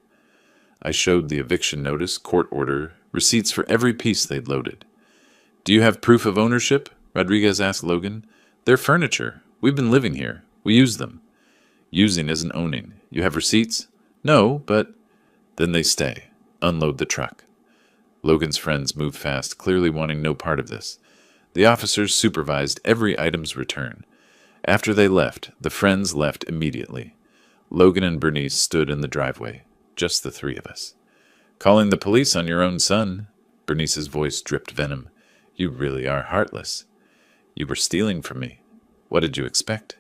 I showed the eviction notice, court order, receipts for every piece they'd loaded. Do you have proof of ownership? Rodriguez asked Logan. They're furniture. We've been living here. We use them. Using isn't owning. You have receipts? No, but... Then they stay. Unload the truck. Logan's friends moved fast, clearly wanting no part of this. The officers supervised every item's return. After they left, the friends left immediately. Logan and Bernice stood in the driveway, just the 3 of us. Calling the police on your own son. Bernice's voice dripped venom. You really are heartless. You were stealing from me. What did you expect?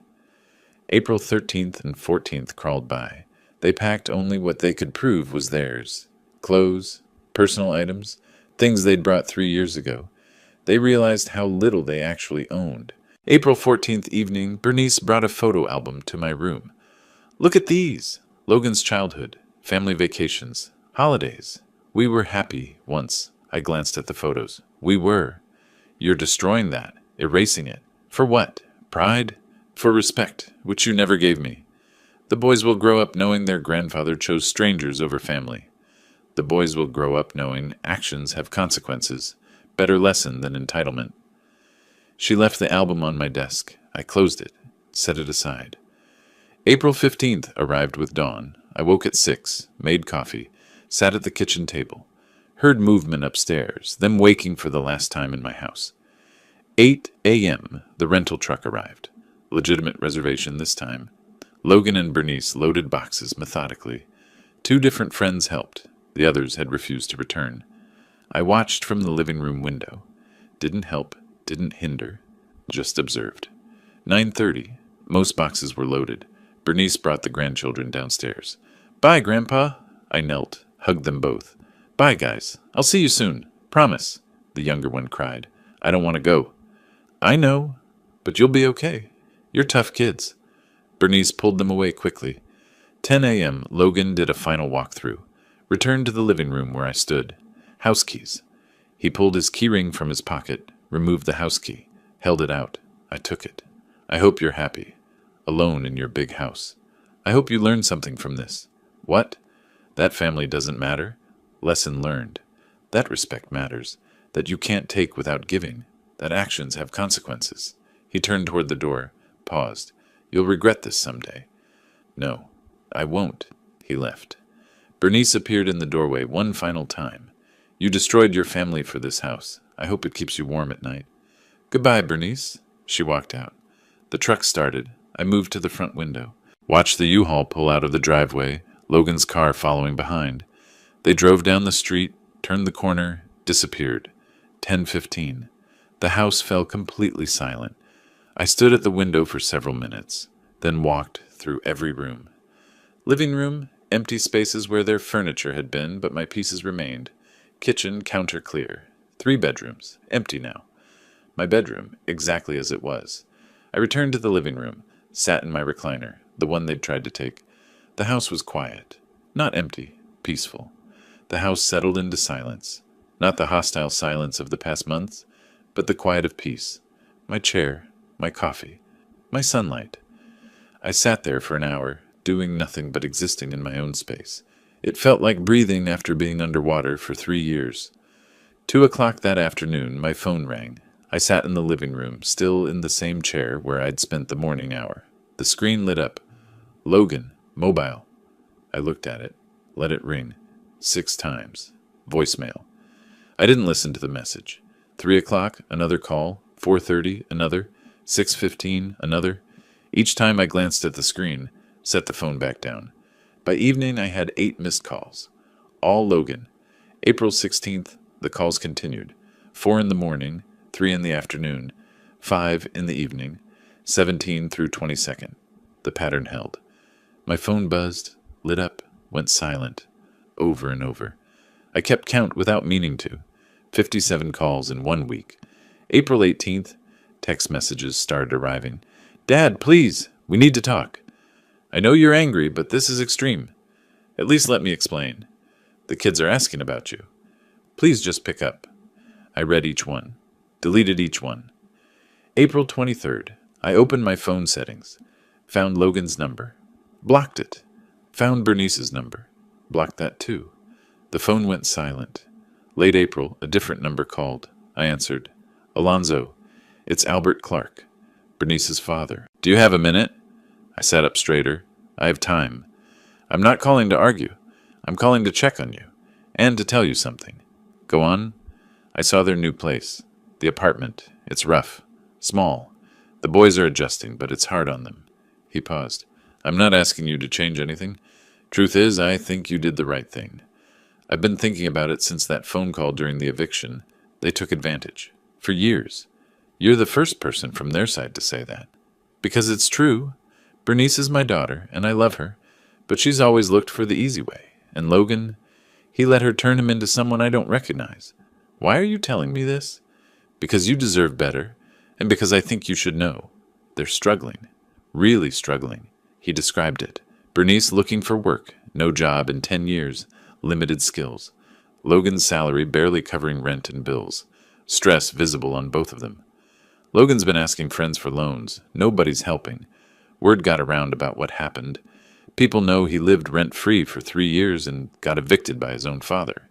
April 13th and 14th crawled by. They packed only what they could prove was theirs. Clothes, personal items, things they'd brought 3 years ago. They realized how little they actually owned. April 14th evening, Bernice brought a photo album to my room. Look at these. Logan's childhood, family vacations, holidays. We were happy once. I glanced at the photos. We were. You're destroying that, erasing it. For what? Pride? For respect, which you never gave me. The boys will grow up knowing their grandfather chose strangers over family. The boys will grow up knowing actions have consequences. Better lesson than entitlement. She left the album on my desk. I closed it, set it aside. April 15th arrived with dawn. I woke at 6, made coffee, sat at the kitchen table. Heard movement upstairs, them waking for the last time in my house. 8 a.m., the rental truck arrived. Legitimate reservation this time. Logan and Bernice loaded boxes methodically. 2 different friends helped. The others had refused to return. I watched from the living room window. Didn't help, didn't hinder, just observed. 9:30. Most boxes were loaded. Bernice brought the grandchildren downstairs. Bye, Grandpa. I knelt, hugged them both. Bye, guys. I'll see you soon. Promise. The younger one cried. I don't want to go. I know, but you'll be okay. You're tough kids. Bernice pulled them away quickly. 10 a.m., Logan did a final walkthrough. Returned to the living room where I stood. House keys. He pulled his keyring from his pocket, removed the house key, held it out. I took it. I hope you're happy. Alone in your big house. I hope you learned something from this. What? That family doesn't matter? Lesson learned. That respect matters. That you can't take without giving. That actions have consequences. He turned toward the door, paused. You'll regret this someday. No, I won't. He left. Bernice appeared in the doorway one final time. You destroyed your family for this house. I hope it keeps you warm at night. Goodbye, Bernice. She walked out. The truck started. I moved to the front window. Watched the U-Haul pull out of the driveway, Logan's car following behind. They drove down the street, turned the corner, disappeared. 10:15. The house fell completely silent. I stood at the window for several minutes, then walked through every room. Living room, empty spaces where their furniture had been, but my pieces remained. Kitchen, counter clear. 3 bedrooms, empty now. My bedroom, exactly as it was. I returned to the living room, sat in my recliner, the one they'd tried to take. The house was quiet. Not empty, peaceful. The house settled into silence. Not the hostile silence of the past months, but the quiet of peace. My chair, my coffee, my sunlight. I sat there for an hour, doing nothing but existing in my own space. It felt like breathing after being underwater for 3 years. 2 o'clock that afternoon, my phone rang. I sat in the living room, still in the same chair where I'd spent the morning hour. The screen lit up. Logan, mobile. I looked at it, let it ring. 6 times. Voicemail. I didn't listen to the message. 3 o'clock, another call. 4:30, another. 6:15, another. Each time I glanced at the screen, set the phone back down. By evening, I had 8 missed calls. All Logan. April 16th, the calls continued. 4 in the morning, 3 in the afternoon, 5 in the evening, 17 through 22nd. The pattern held. My phone buzzed, lit up, went silent, over and over. I kept count without meaning to. 57 calls in 1 week. April 18th, text messages started arriving. Dad, please, we need to talk. I know you're angry, but this is extreme. At least let me explain. The kids are asking about you. Please just pick up. I read each one. Deleted each one. April 23rd. I opened my phone settings. Found Logan's number. Blocked it. Found Bernice's number. Blocked that too. The phone went silent. Late April, a different number called. I answered. Alonzo, it's Albert Clark, Bernice's father. Do you have a minute? I sat up straighter. I have time. I'm not calling to argue. I'm calling to check on you. And to tell you something. Go on. I saw their new place. The apartment. It's rough. Small. The boys are adjusting, but it's hard on them. He paused. I'm not asking you to change anything. Truth is, I think you did the right thing. I've been thinking about it since that phone call during the eviction. They took advantage. For years. You're the first person from their side to say that. Because it's true. Bernice is my daughter, and I love her. But she's always looked for the easy way. And Logan, he let her turn him into someone I don't recognize. Why are you telling me this? Because you deserve better, and because I think you should know. They're struggling. Really struggling. He described it. Bernice looking for work, no job in 10 years, limited skills. Logan's salary barely covering rent and bills. Stress visible on both of them. Logan's been asking friends for loans. Nobody's helping. Word got around about what happened. People know he lived rent-free for 3 years and got evicted by his own father.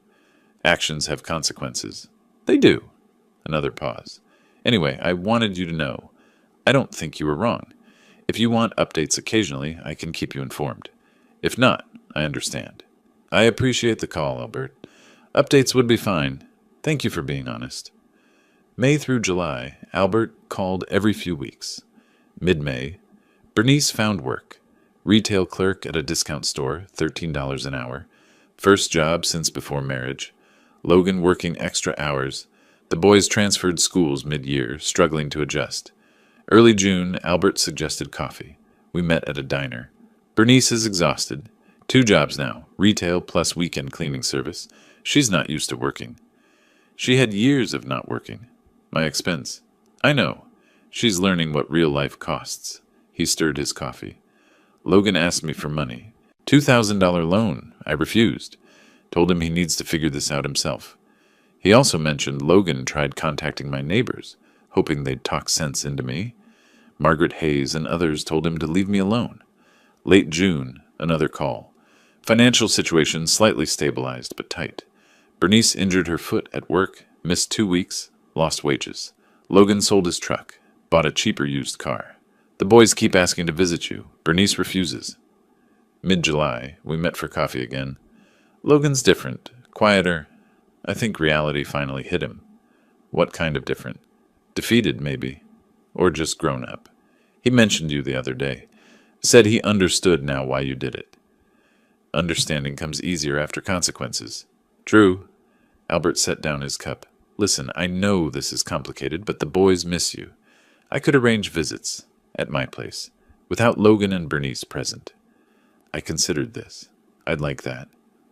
Actions have consequences. They do. Another pause. Anyway, I wanted you to know. I don't think you were wrong. If you want updates occasionally, I can keep you informed. If not, I understand. I appreciate the call, Albert. Updates would be fine. Thank you for being honest. May through July, Albert called every few weeks. Mid-May, Bernice found work. Retail clerk at a discount store, $13 an hour. First job since before marriage. Logan working extra hours. The boys transferred schools mid-year, struggling to adjust. Early June, Albert suggested coffee. We met at a diner. Bernice is exhausted. 2 jobs now, retail plus weekend cleaning service. She's not used to working. She had years of not working. My expense. I know. She's learning what real life costs. He stirred his coffee. Logan asked me for money. $2,000 loan. I refused. Told him he needs to figure this out himself. He also mentioned Logan tried contacting my neighbors, hoping they'd talk sense into me. Margaret Hayes and others told him to leave me alone. Late June, another call. Financial situation slightly stabilized, but tight. Bernice injured her foot at work, missed 2 weeks, lost wages. Logan sold his truck, bought a cheaper used car. The boys keep asking to visit you. Bernice refuses. Mid-July, we met for coffee again. Logan's different, quieter. I think reality finally hit him. What kind of different? Defeated, maybe. Or just grown up. He mentioned you the other day. Said he understood now why you did it. Understanding comes easier after consequences. True. Albert set down his cup. Listen, I know this is complicated, but the boys miss you. I could arrange visits, at my place, without Logan and Bernice present. I considered this. I'd like that.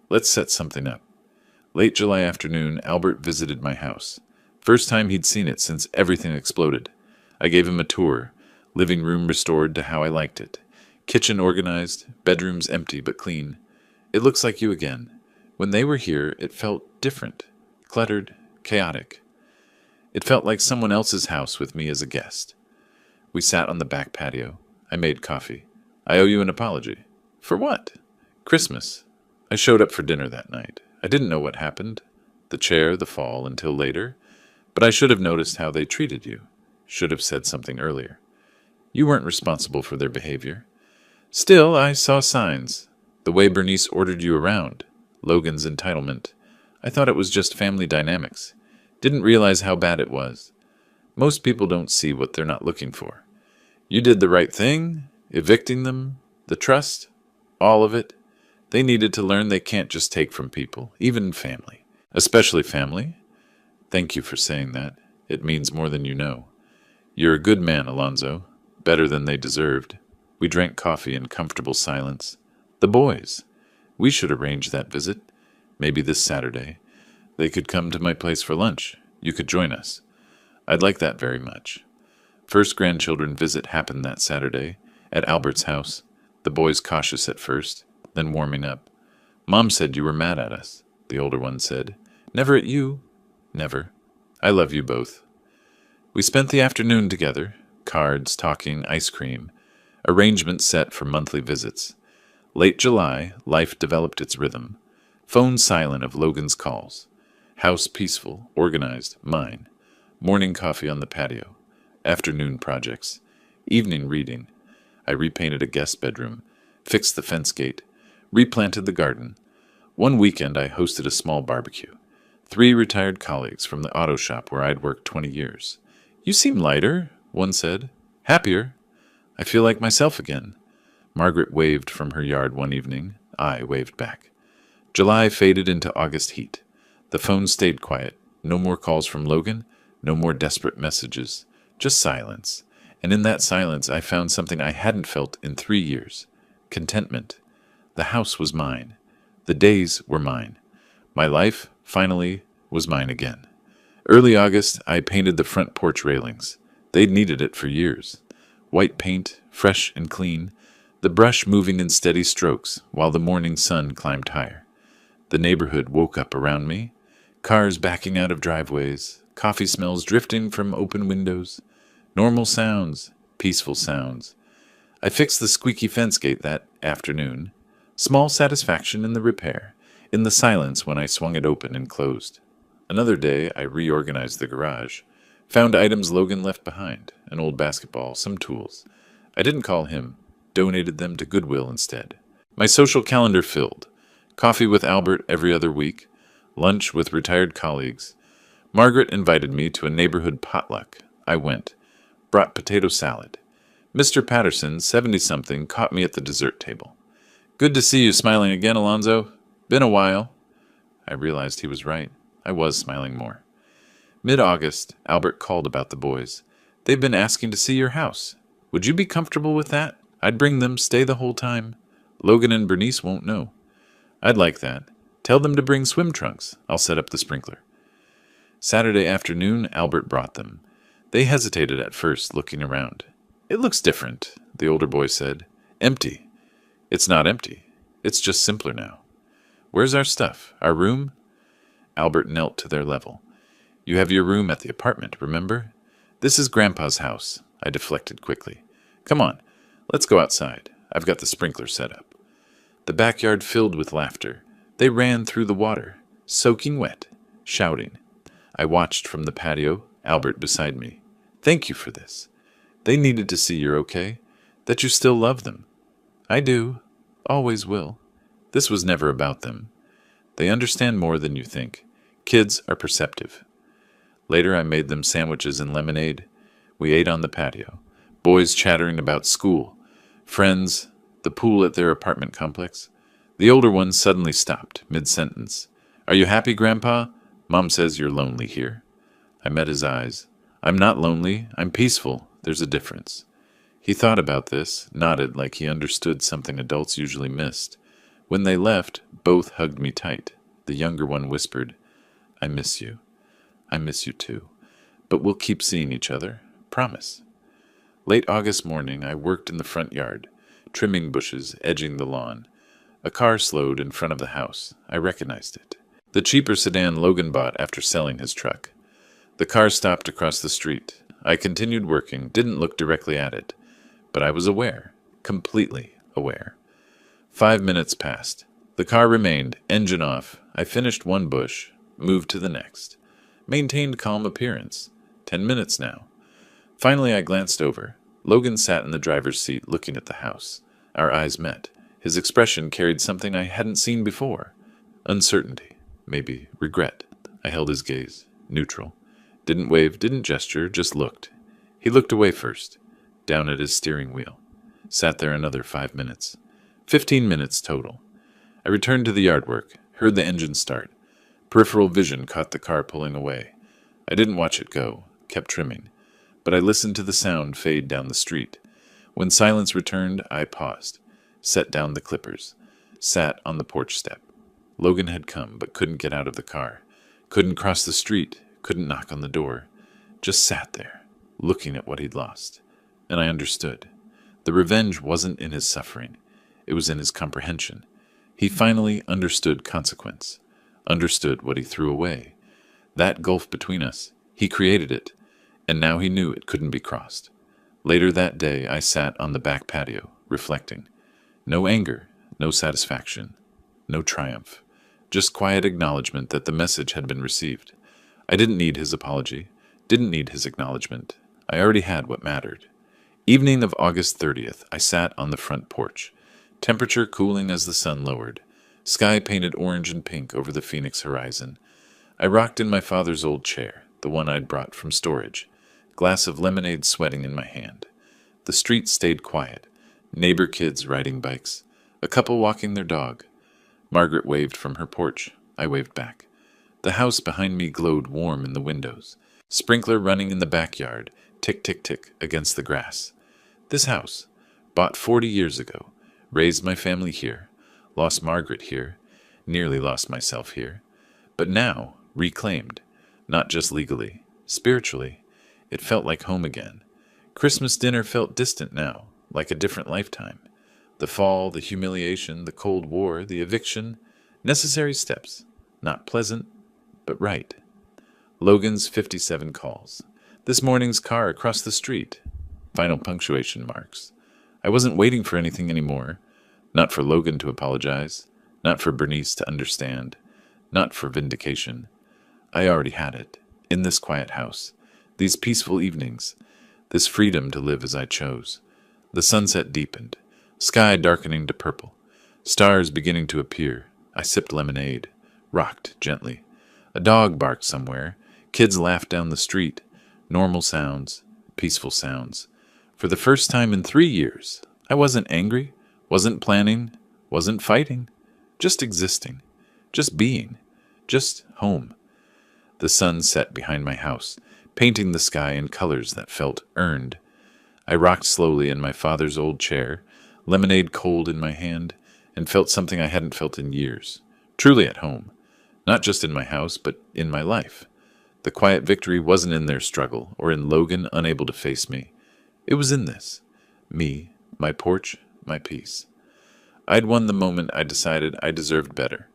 Let's set something up. Late July afternoon, Albert visited my house. First time he'd seen it since everything exploded. I gave him a tour. Living room restored to how I liked it. Kitchen organized, bedrooms empty but clean. It looks like you again. When they were here, it felt different, cluttered, chaotic. It felt like someone else's house with me as a guest. We sat on the back patio. I made coffee. I owe you an apology. For what? Christmas. I showed up for dinner that night. I didn't know what happened. The chair, the fall, until later. But I should have noticed how they treated you. Should have said something earlier. You weren't responsible for their behavior. Still, I saw signs. The way Bernice ordered you around. Logan's entitlement. I thought it was just family dynamics. Didn't realize how bad it was. Most people don't see what they're not looking for. You did the right thing, evicting them, the trust, all of it. They needed to learn they can't just take from people, even family. Especially family. Thank you for saying that. It means more than you know. You're a good man, Alonzo. Better than they deserved. We drank coffee in comfortable silence. The boys. We should arrange that visit. Maybe this Saturday. They could come to my place for lunch. You could join us. I'd like that very much. First grandchildren visit happened that Saturday, at Albert's house. The boys cautious at first, then warming up. Mom said you were mad at us, the older one said. Never at you. Never. I love you both. We spent the afternoon together. Cards, talking, ice cream. Arrangements set for monthly visits. Late July, life developed its rhythm. Phone silent of Logan's calls. House peaceful, organized, mine. Morning coffee on the patio. Afternoon projects. Evening reading. I repainted a guest bedroom. Fixed the fence gate. Replanted the garden. One weekend I hosted a small barbecue. 3 retired colleagues from the auto shop where I'd worked 20 years. You seem lighter, one said. Happier. I feel like myself again. Margaret waved from her yard one evening. I waved back. July faded into August heat. The phone stayed quiet. No more calls from Logan. No more desperate messages. Just silence. And in that silence I found something I hadn't felt in 3 years. Contentment. The house was mine. The days were mine. My life, finally, was mine again. Early August, I painted the front porch railings. They'd needed it for years. White paint, fresh and clean, the brush moving in steady strokes while the morning sun climbed higher. The neighborhood woke up around me. Cars backing out of driveways, coffee smells drifting from open windows. Normal sounds, peaceful sounds. I fixed the squeaky fence gate that afternoon. Small satisfaction in the repair, in the silence when I swung it open and closed. Another day, I reorganized the garage. Found items Logan left behind, an old basketball, some tools. I didn't call him, donated them to Goodwill instead. My social calendar filled. Coffee with Albert every other week, lunch with retired colleagues. Margaret invited me to a neighborhood potluck. I went. Brought potato salad. Mr. Patterson, 70-something, caught me at the dessert table. Good to see you smiling again, Alonzo. Been a while. I realized he was right. I was smiling more. Mid-August, Albert called about the boys. They've been asking to see your house. Would you be comfortable with that? I'd bring them, stay the whole time. Logan and Bernice won't know. I'd like that. Tell them to bring swim trunks. I'll set up the sprinkler. Saturday afternoon, Albert brought them. They hesitated at first, looking around. It looks different, the older boy said. Empty. It's not empty. It's just simpler now. Where's our stuff? Our room? Albert knelt to their level. You have your room at the apartment, remember? This is Grandpa's house. I deflected quickly. Come on, let's go outside. I've got the sprinkler set up. The backyard filled with laughter. They ran through the water, soaking wet, shouting. I watched from the patio, Albert beside me. Thank you for this. They needed to see you're okay, that you still love them. I do. Always will. This was never about them. They understand more than you think. Kids are perceptive. Later, I made them sandwiches and lemonade. We ate on the patio. Boys chattering about school, friends, the pool at their apartment complex. The older one suddenly stopped, mid-sentence. "Are you happy, Grandpa? Mom says you're lonely here." I met his eyes. "I'm not lonely. I'm peaceful. There's a difference." He thought about this, nodded like he understood something adults usually missed. When they left, both hugged me tight. The younger one whispered, "I miss you. I miss you too. But we'll keep seeing each other. Promise." Late August morning, I worked in the front yard, trimming bushes, edging the lawn. A car slowed in front of the house. I recognized it. The cheaper sedan Logan bought after selling his truck. The car stopped across the street. I continued working, didn't look directly at it. But I was aware, completely aware. 5 minutes passed. The car remained, engine off. I finished one bush, moved to the next. Maintained calm appearance. 10 minutes now. Finally, I glanced over. Logan sat in the driver's seat looking at the house. Our eyes met. His expression carried something I hadn't seen before. Uncertainty. Maybe regret. I held his gaze. Neutral. Didn't wave, didn't gesture, just looked. He looked away first. Down at his steering wheel. Sat there another 5 minutes. 15 minutes total. I returned to the yard work. Heard the engine start. Peripheral vision caught the car pulling away. I didn't watch it go. Kept trimming. But I listened to the sound fade down the street. When silence returned, I paused. Set down the clippers. Sat on the porch step. Logan had come, but couldn't get out of the car. Couldn't cross the street. Couldn't knock on the door. Just sat there, looking at what he'd lost. And I understood. The revenge wasn't in his suffering. It was in his comprehension. He finally understood consequence. Understood what he threw away. That gulf between us, he created it. And now he knew it couldn't be crossed. Later that day, I sat on the back patio, reflecting. No anger, no satisfaction, no triumph. Just quiet acknowledgement that the message had been received. I didn't need his apology, didn't need his acknowledgement. I already had what mattered. Evening of August 30th, I sat on the front porch. Temperature cooling as the sun lowered. Sky painted orange and pink over the Phoenix horizon. I rocked in my father's old chair, the one I'd brought from storage. Glass of lemonade sweating in my hand. The street stayed quiet. Neighbor kids riding bikes. A couple walking their dog. Margaret waved from her porch. I waved back. The house behind me glowed warm in the windows. Sprinkler running in the backyard, tick, tick, tick, against the grass. This house, bought 40 years ago, raised my family here, lost Margaret here, nearly lost myself here, but now reclaimed, not just legally, spiritually. It felt like home again. Christmas dinner felt distant now, like a different lifetime. The fall, the humiliation, the Cold War, the eviction, necessary steps, not pleasant, but right. Logan's 57 calls. This morning's car across the street. Final punctuation marks. I wasn't waiting for anything anymore. Not for Logan to apologize. Not for Bernice to understand. Not for vindication. I already had it. In this quiet house. These peaceful evenings. This freedom to live as I chose. The sunset deepened. Sky darkening to purple. Stars beginning to appear. I sipped lemonade. Rocked gently. A dog barked somewhere. Kids laughed down the street. Normal sounds. Peaceful sounds. For the first time in 3 years, I wasn't angry, wasn't planning, wasn't fighting. Just existing. Just being. Just home. The sun set behind my house, painting the sky in colors that felt earned. I rocked slowly in my father's old chair, lemonade cold in my hand, and felt something I hadn't felt in years. Truly at home. Not just in my house, but in my life. The quiet victory wasn't in their struggle, or in Logan unable to face me. It was in this. Me, my porch, my peace. I'd won the moment I decided I deserved better.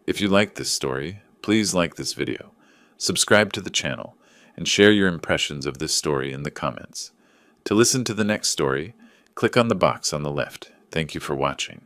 If you like this story, please like this video, subscribe to the channel, and share your impressions of this story in the comments. To listen to the next story, click on the box on the left. Thank you for watching.